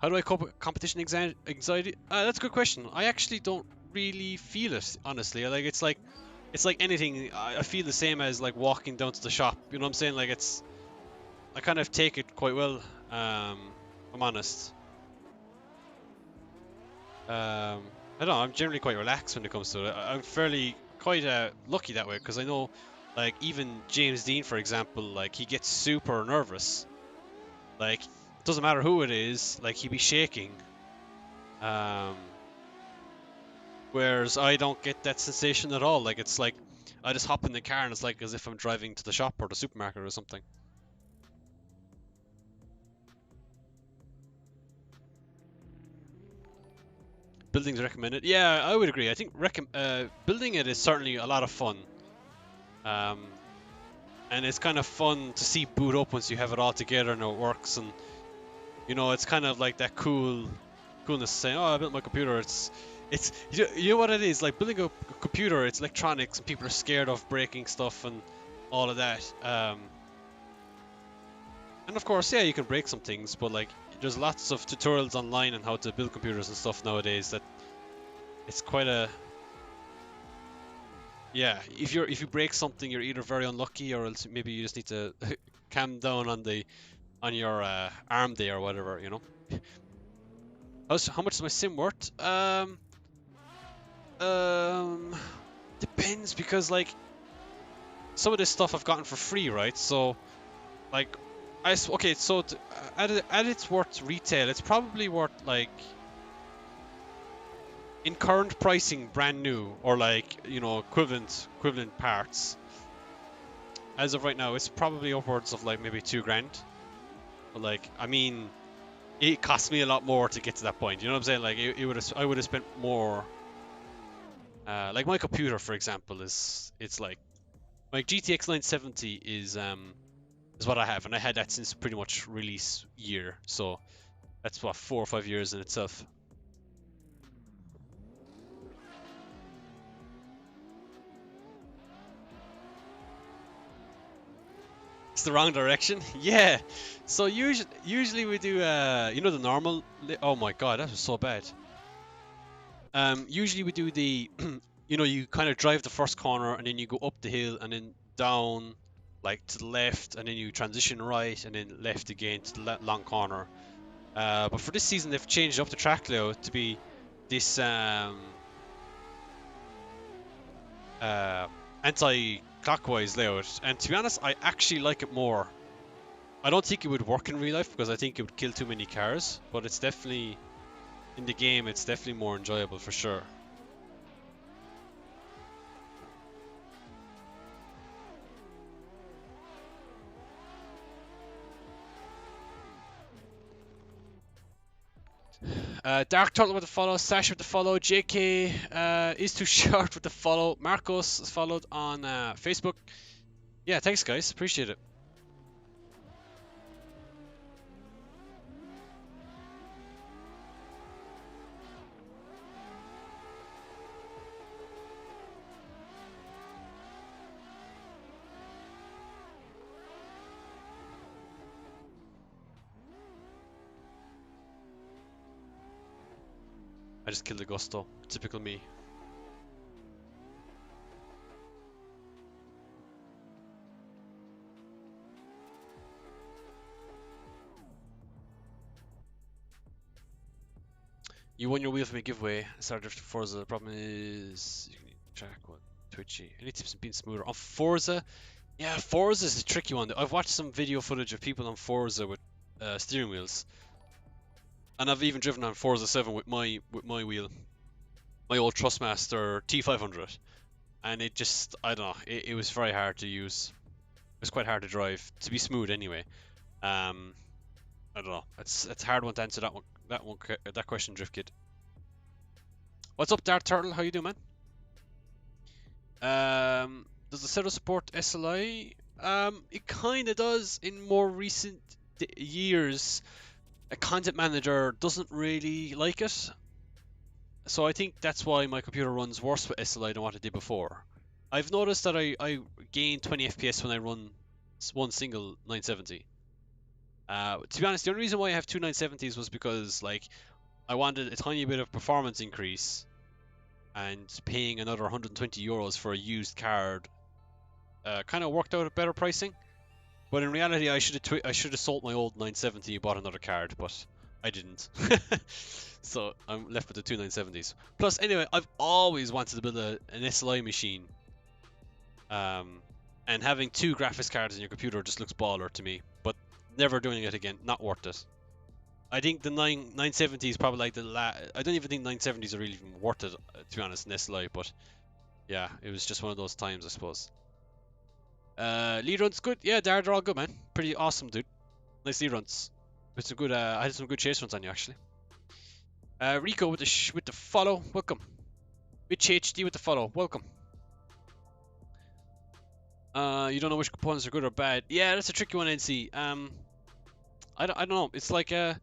How do I cope with competition anxiety? That's a good question. I actually don't really feel it, honestly. Like it's like anything. I feel the same as like walking down to the shop. You know what I'm saying? Like I kind of take it quite well. I'm honest. I don't know, I'm generally quite relaxed when it comes to it. I'm fairly quite lucky that way, because I know, like, even James Dean, for example, like, he gets super nervous. Like, it doesn't matter who it is, like, he'd be shaking. Whereas I don't get that sensation at all. Like, it's like, I just hop in the car and it's like as if I'm driving to the shop or the supermarket or something. Building's recommended. Yeah, I would agree. I think building it is certainly a lot of fun. And it's kind of fun to see boot up once you have it all together and it works. And you know, it's kind of like that coolness saying, "Oh, I built my computer." It's you know what it is like building a computer. It's electronics, and people are scared of breaking stuff and all of that. And of course, yeah, you can break some things, but like there's lots of tutorials online on how to build computers and stuff nowadays. That it's quite a yeah. If you break something, you're either very unlucky, or else maybe you just need to calm down on your arm day or whatever. You know. How much is my sim worth? Um, depends because like some of this stuff I've gotten for free, right? So like okay, so at its worth retail, it's probably worth like in current pricing, brand new or like you know equivalent parts. As of right now, it's probably upwards of like maybe 2 grand. But like I mean, it cost me a lot more to get to that point. You know what I'm saying? Like I would have spent more. Like my computer, for example, it's like my GTX 970 is what I have, and I had that since pretty much release year. So that's what 4 or 5 years in itself. It's the wrong direction. Yeah. So usually we do you know the normal. Oh my god, that was so bad. Usually we do the you know you kind of drive the first corner and then you go up the hill and then down like to the left and then you transition right and then left again to the long corner. But for this season they've changed up the track layout to be this anti-clockwise layout, and to be honest I actually like it more. I don't think it would work in real life because I think it would kill too many cars, but it's definitely in the game it's definitely more enjoyable for sure. Dark Turtle with the follow, Sash with the follow, JK is too short with the follow, Marcos is followed on Facebook. Yeah, thanks guys, appreciate it. I just killed the Gusto. Typical me. You won your wheel from a giveaway. Started drifting Forza. The problem is you can track what twitchy. Any tips on being smoother on Forza? Yeah, Forza is a tricky one. I've watched some video footage of people on Forza with steering wheels, and I've even driven on Forza 7 with my wheel. My old Thrustmaster T300, and it just I don't know, it was very hard to use. It was quite hard to drive, to be smooth anyway. I don't know, it's a hard one to answer that question, Drift Kid. What's up, Dark Turtle? How you doing, man? Does the setup support SLI? It kind of does in more recent years. A content manager doesn't really like it. So I think that's why my computer runs worse with SLI than what it did before. I've noticed that I gain 20 FPS when I run one single 970. To be honest, the only reason why I have two 970s was because like I wanted a tiny bit of performance increase, and paying another 120 euros for a used card kind of worked out at better pricing. But in reality, I should have sold my old 970 and bought another card, but I didn't. So I'm left with the two 970s. Plus, anyway, I've always wanted to build an SLI machine. And having two graphics cards in your computer just looks baller to me. But never doing it again, not worth it. I think the 970 is probably like I don't even think 970s are really even worth it, to be honest, in SLI. But yeah, it was just one of those times, I suppose. Lead runs good. Yeah, they're all good, man. Pretty awesome, dude. Nice lead runs. With some good. I had some good chase runs on you, actually. Rico with the follow, welcome. Mitch HD with the follow, welcome. You don't know which components are good or bad. Yeah, that's a tricky one, NC. I don't know. It's like everything.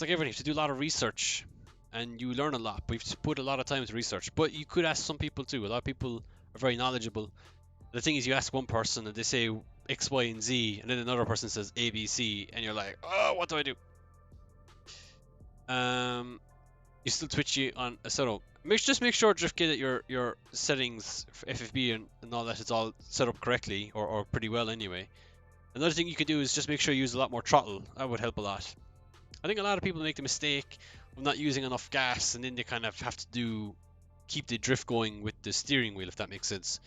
You have to do a lot of research. and you learn a lot. But you've put a lot of time to research. But you could ask some people too. A lot of people are very knowledgeable. The thing is, you ask one person and they say X, Y, and Z, and then another person says A, B, C, and you're like, oh, what do I do? You still twitchy on a setup. Just make sure, Driftkid, that your settings for FFB and all that is all set up correctly, or pretty well anyway. Another thing you can do is just make sure you use a lot more throttle. That would help a lot. I think a lot of people make the mistake of not using enough gas, and then they kind of have to keep the drift going with the steering wheel, if that makes sense.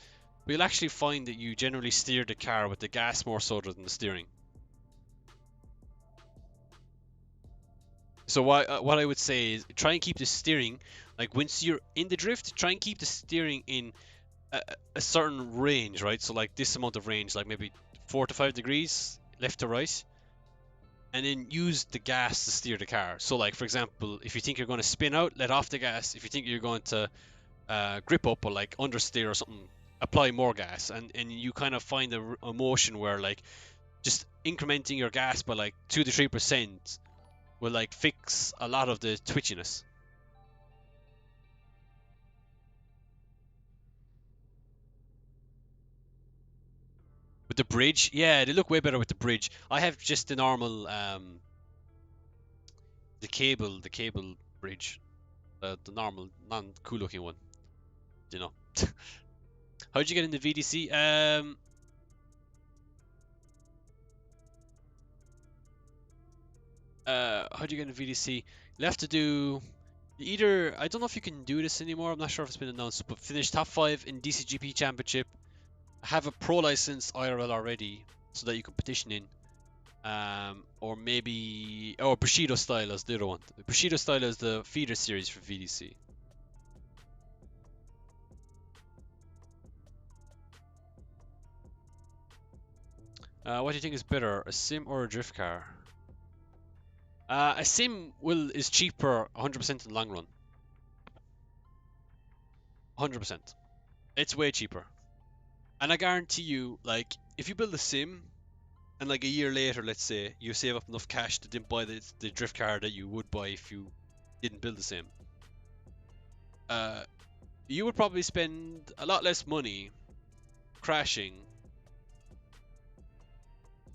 But you'll actually find that you generally steer the car with the gas more so than the steering. So what I would say is try and keep the steering, like once you're in the drift, try and keep the steering in a certain range, right? So like this amount of range, like maybe 4 to 5 degrees left to right, and then use the gas to steer the car. So like, for example, if you think you're going to spin out, let off the gas. If you think you're going to grip up or like understeer or something, apply more gas, and you kind of find a motion where like just incrementing your gas by like 2 to 3% will like fix a lot of the twitchiness. With the bridge, yeah, they look way better with the bridge. I have just the normal the cable bridge, the normal non-cool looking one. You know. How'd you get into VDC? How'd you get into VDC? You'll have to do either. I don't know if you can do this anymore. I'm not sure if it's been announced, but finish top 5 in DCGP Championship. Have a pro license IRL already, so that you can petition in. Or maybe Bushido style is the other one. Bushido style is the feeder series for VDC. What do you think is better, a sim or a drift car? A sim is cheaper 100% in the long run. 100%. It's way cheaper. And I guarantee you, like, if you build a sim, and like a year later, let's say, you save up enough cash to then buy the drift car that you would buy if you didn't build the sim, you would probably spend a lot less money crashing,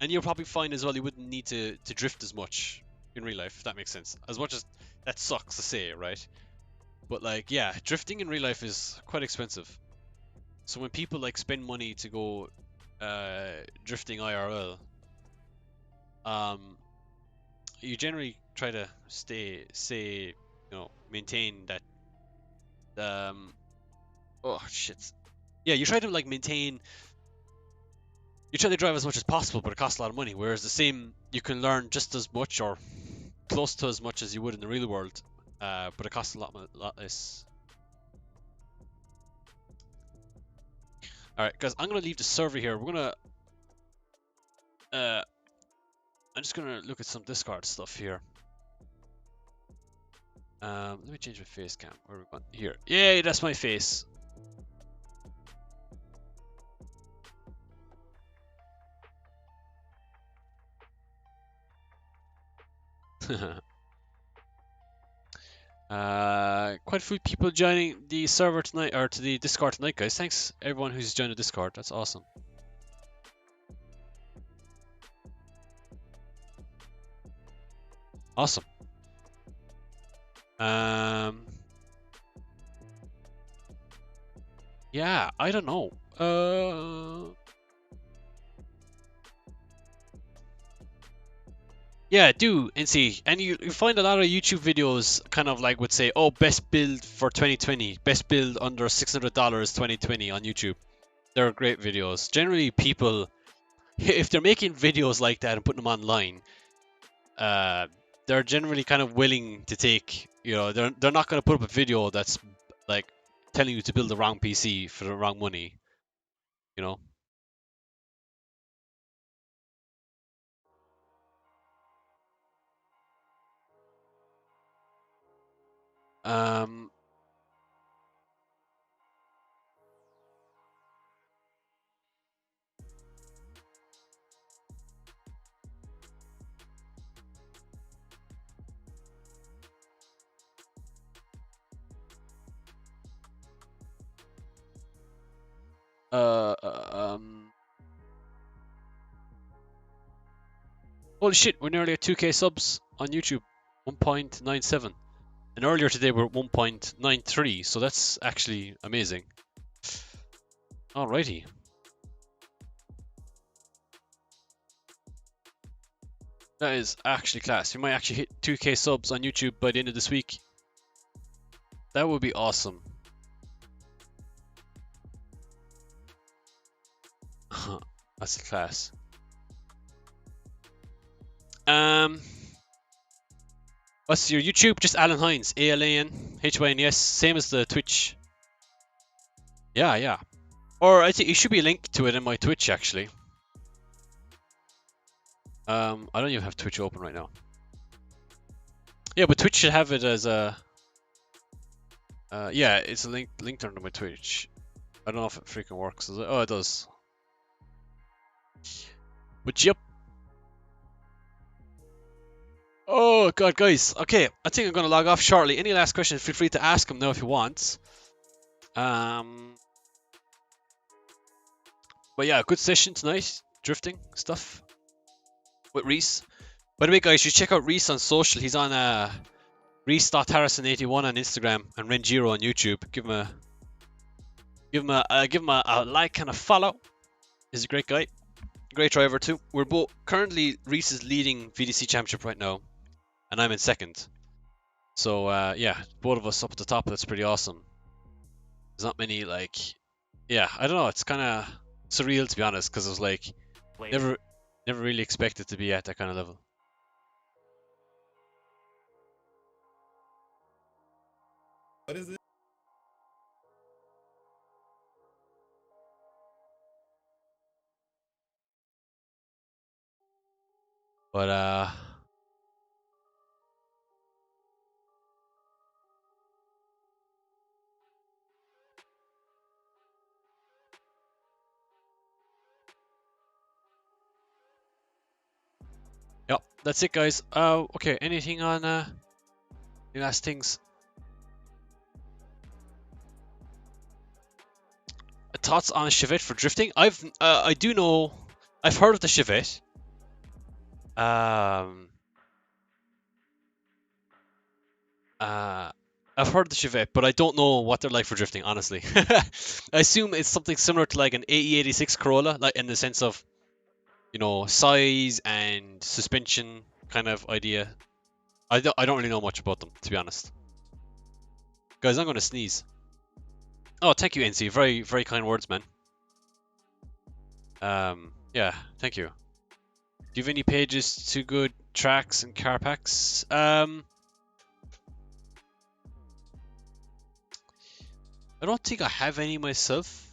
and you'll probably find as well you wouldn't need to drift as much in real life, if that makes sense. As much as that sucks to say, right? But like, yeah, drifting in real life is quite expensive. So when people like spend money to go drifting IRL, you generally try to maintain that. Oh shit. Yeah, you try to like maintain. You try to drive as much as possible, but it costs a lot of money. Whereas the same, you can learn just as much or close to as much as you would in the real world, but it costs a lot less. All right, guys, I'm gonna leave the server here. We're gonna. I'm just gonna look at some Discord stuff here. Let me change my face cam. Where are we going? Here. Yay, that's my face. Quite a few people joining the server tonight, or to the Discord tonight, guys. Thanks everyone who's joined the Discord. That's awesome. Awesome. Yeah, I don't know. Yeah, do and see. And you find a lot of YouTube videos kind of like would say, oh, best build for 2020, best build under $600 2020 on YouTube. They're great videos. Generally, people, if they're making videos like that and putting them online, they're generally kind of willing to take, they're not going to put up a video that's like telling you to build the wrong PC for the wrong money, you know. Holy shit, we're nearly at 2k subs on YouTube. 1.97. And earlier today we were at 1.93, so that's actually amazing. Alrighty. That is actually class. We might actually hit 2k subs on YouTube by the end of this week. That would be awesome. That's class. What's your YouTube? Just Alan Hines, ALANHYNES, same as the Twitch. Yeah. Or I think it should be a link to it in my Twitch actually. I don't even have Twitch open right now. Yeah, but Twitch should have it as a. Yeah, it's a linked under my Twitch. I don't know if it freaking works. Does it? Oh, it does. But yep. Oh god, guys. Okay, I think I'm gonna log off shortly. Any last questions? Feel free to ask them now if you want. But yeah, good session tonight. Drifting stuff with Reese. By the way, guys, you check out Reese on social. He's on Reese.Harrison81 on Instagram and Renjiro on YouTube. Give him a like and a follow. He's a great guy, great driver too. We're both currently Reese is leading VDC Championship right now, and I'm in second. So yeah, both of us up at the top. That's pretty awesome. There's not many yeah, I don't know. It's kind of surreal to be honest, because it was like never really expected to be at that kind of level. What is it? But yep, that's it, guys. Okay, anything on any last things? Thoughts on a Chevette for drifting? I do know, I've heard of the Chevette. I've heard of the Chevette, but I don't know what they're like for drifting, honestly. I assume it's something similar to like an AE86 Corolla, like in the sense of, you know, size and suspension kind of idea. I don't really know much about them, to be honest. Guys, I'm gonna sneeze. Oh, thank you, NC. Very, very kind words, man. Yeah, thank you. Do you have any pages to good tracks and car packs? I don't think I have any myself.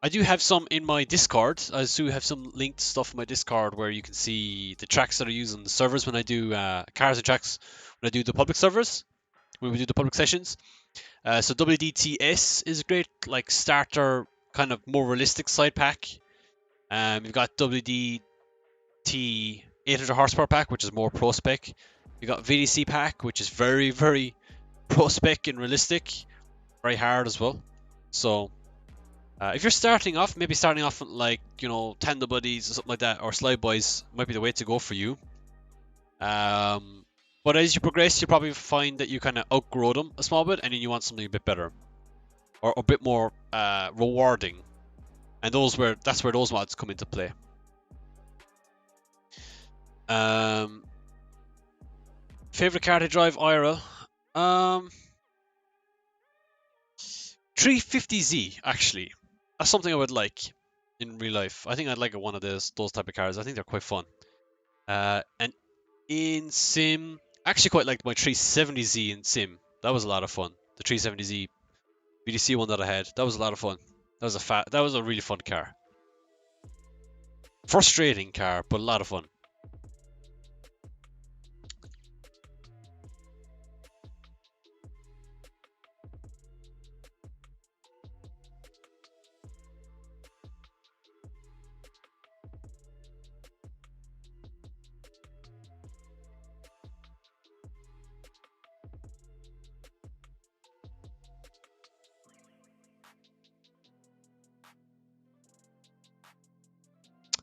I do have some in my Discord. I do have some linked stuff in my Discord where you can see the tracks that I use on the servers when I do cars and tracks, when I do the public servers, when we do the public sessions. So WDTS is a great like starter, kind of more realistic side pack. You've got WDT 800 horsepower pack, which is more pro spec. You got VDC pack, which is very, very pro spec and realistic, very hard as well. So if you're starting off, maybe starting off with like, you know, Tandem Buddies or something like that, or Slide Boys might be the way to go for you. But as you progress, you probably find that you kind of outgrow them a small bit, and then you want something a bit better, or a bit more rewarding. And that's where those mods come into play. Favorite car to drive IRL? 350Z actually. That's something I would like in real life. I think I'd like one of those type of cars. I think they're quite fun. And in sim, I actually quite liked my 370Z in sim. That was a lot of fun. The 370Z VDC one that I had. That was a lot of fun. That was a really fun car. Frustrating car, but a lot of fun.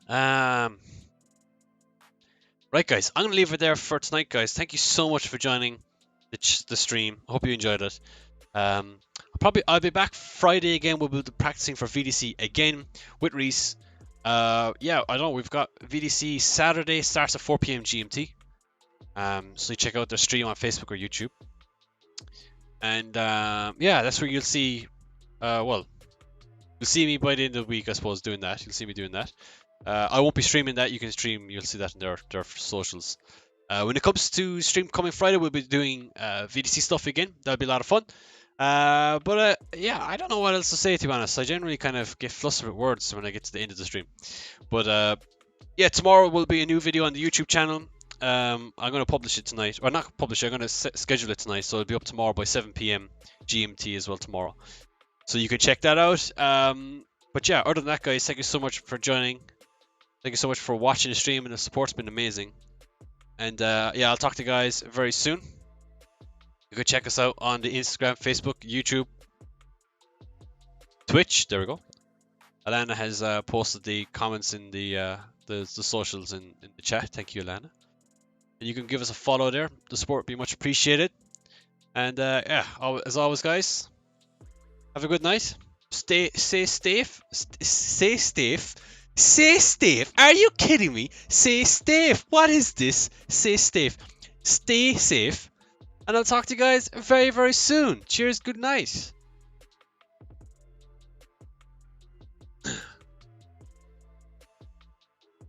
Right, guys, I'm gonna leave it there for tonight, guys. Thank you so much for joining the stream. I hope you enjoyed it. I'll be back Friday again. We'll be practicing for VDC again with Reese. Yeah, I don't know. We've got VDC Saturday, starts at 4 p.m. GMT. So you check out their stream on Facebook or YouTube. And yeah, that's where you'll see. Well, you'll see me by the end of the week, I suppose, doing that. You'll see me doing that. I won't be streaming that. You can stream. You'll see that in their socials. When it comes to stream coming Friday, we'll be doing VDC stuff again. That'll be a lot of fun. But yeah, I don't know what else to say, to be honest. I generally kind of get flustered with words when I get to the end of the stream. But yeah, tomorrow will be a new video on the YouTube channel. I'm going to publish it tonight. Or not publish it, I'm going to schedule it tonight. So it'll be up tomorrow by 7 p.m. GMT as well tomorrow. So you can check that out. But yeah, other than that, guys, thank you so much for joining. Thank you so much for watching the stream, and the support's been amazing. And yeah, I'll talk to you guys very soon. You can check us out on the Instagram, Facebook, YouTube, Twitch. There we go. Alana has posted the comments in the socials in the chat. Thank you, Alana. And you can give us a follow there. The support would be much appreciated. And yeah, as always, guys, have a good night. Stay safe. Stay safe. Are you kidding me? Stay safe. What is this? Stay safe. Stay safe. And I'll talk to you guys very, very soon. Cheers. Good night.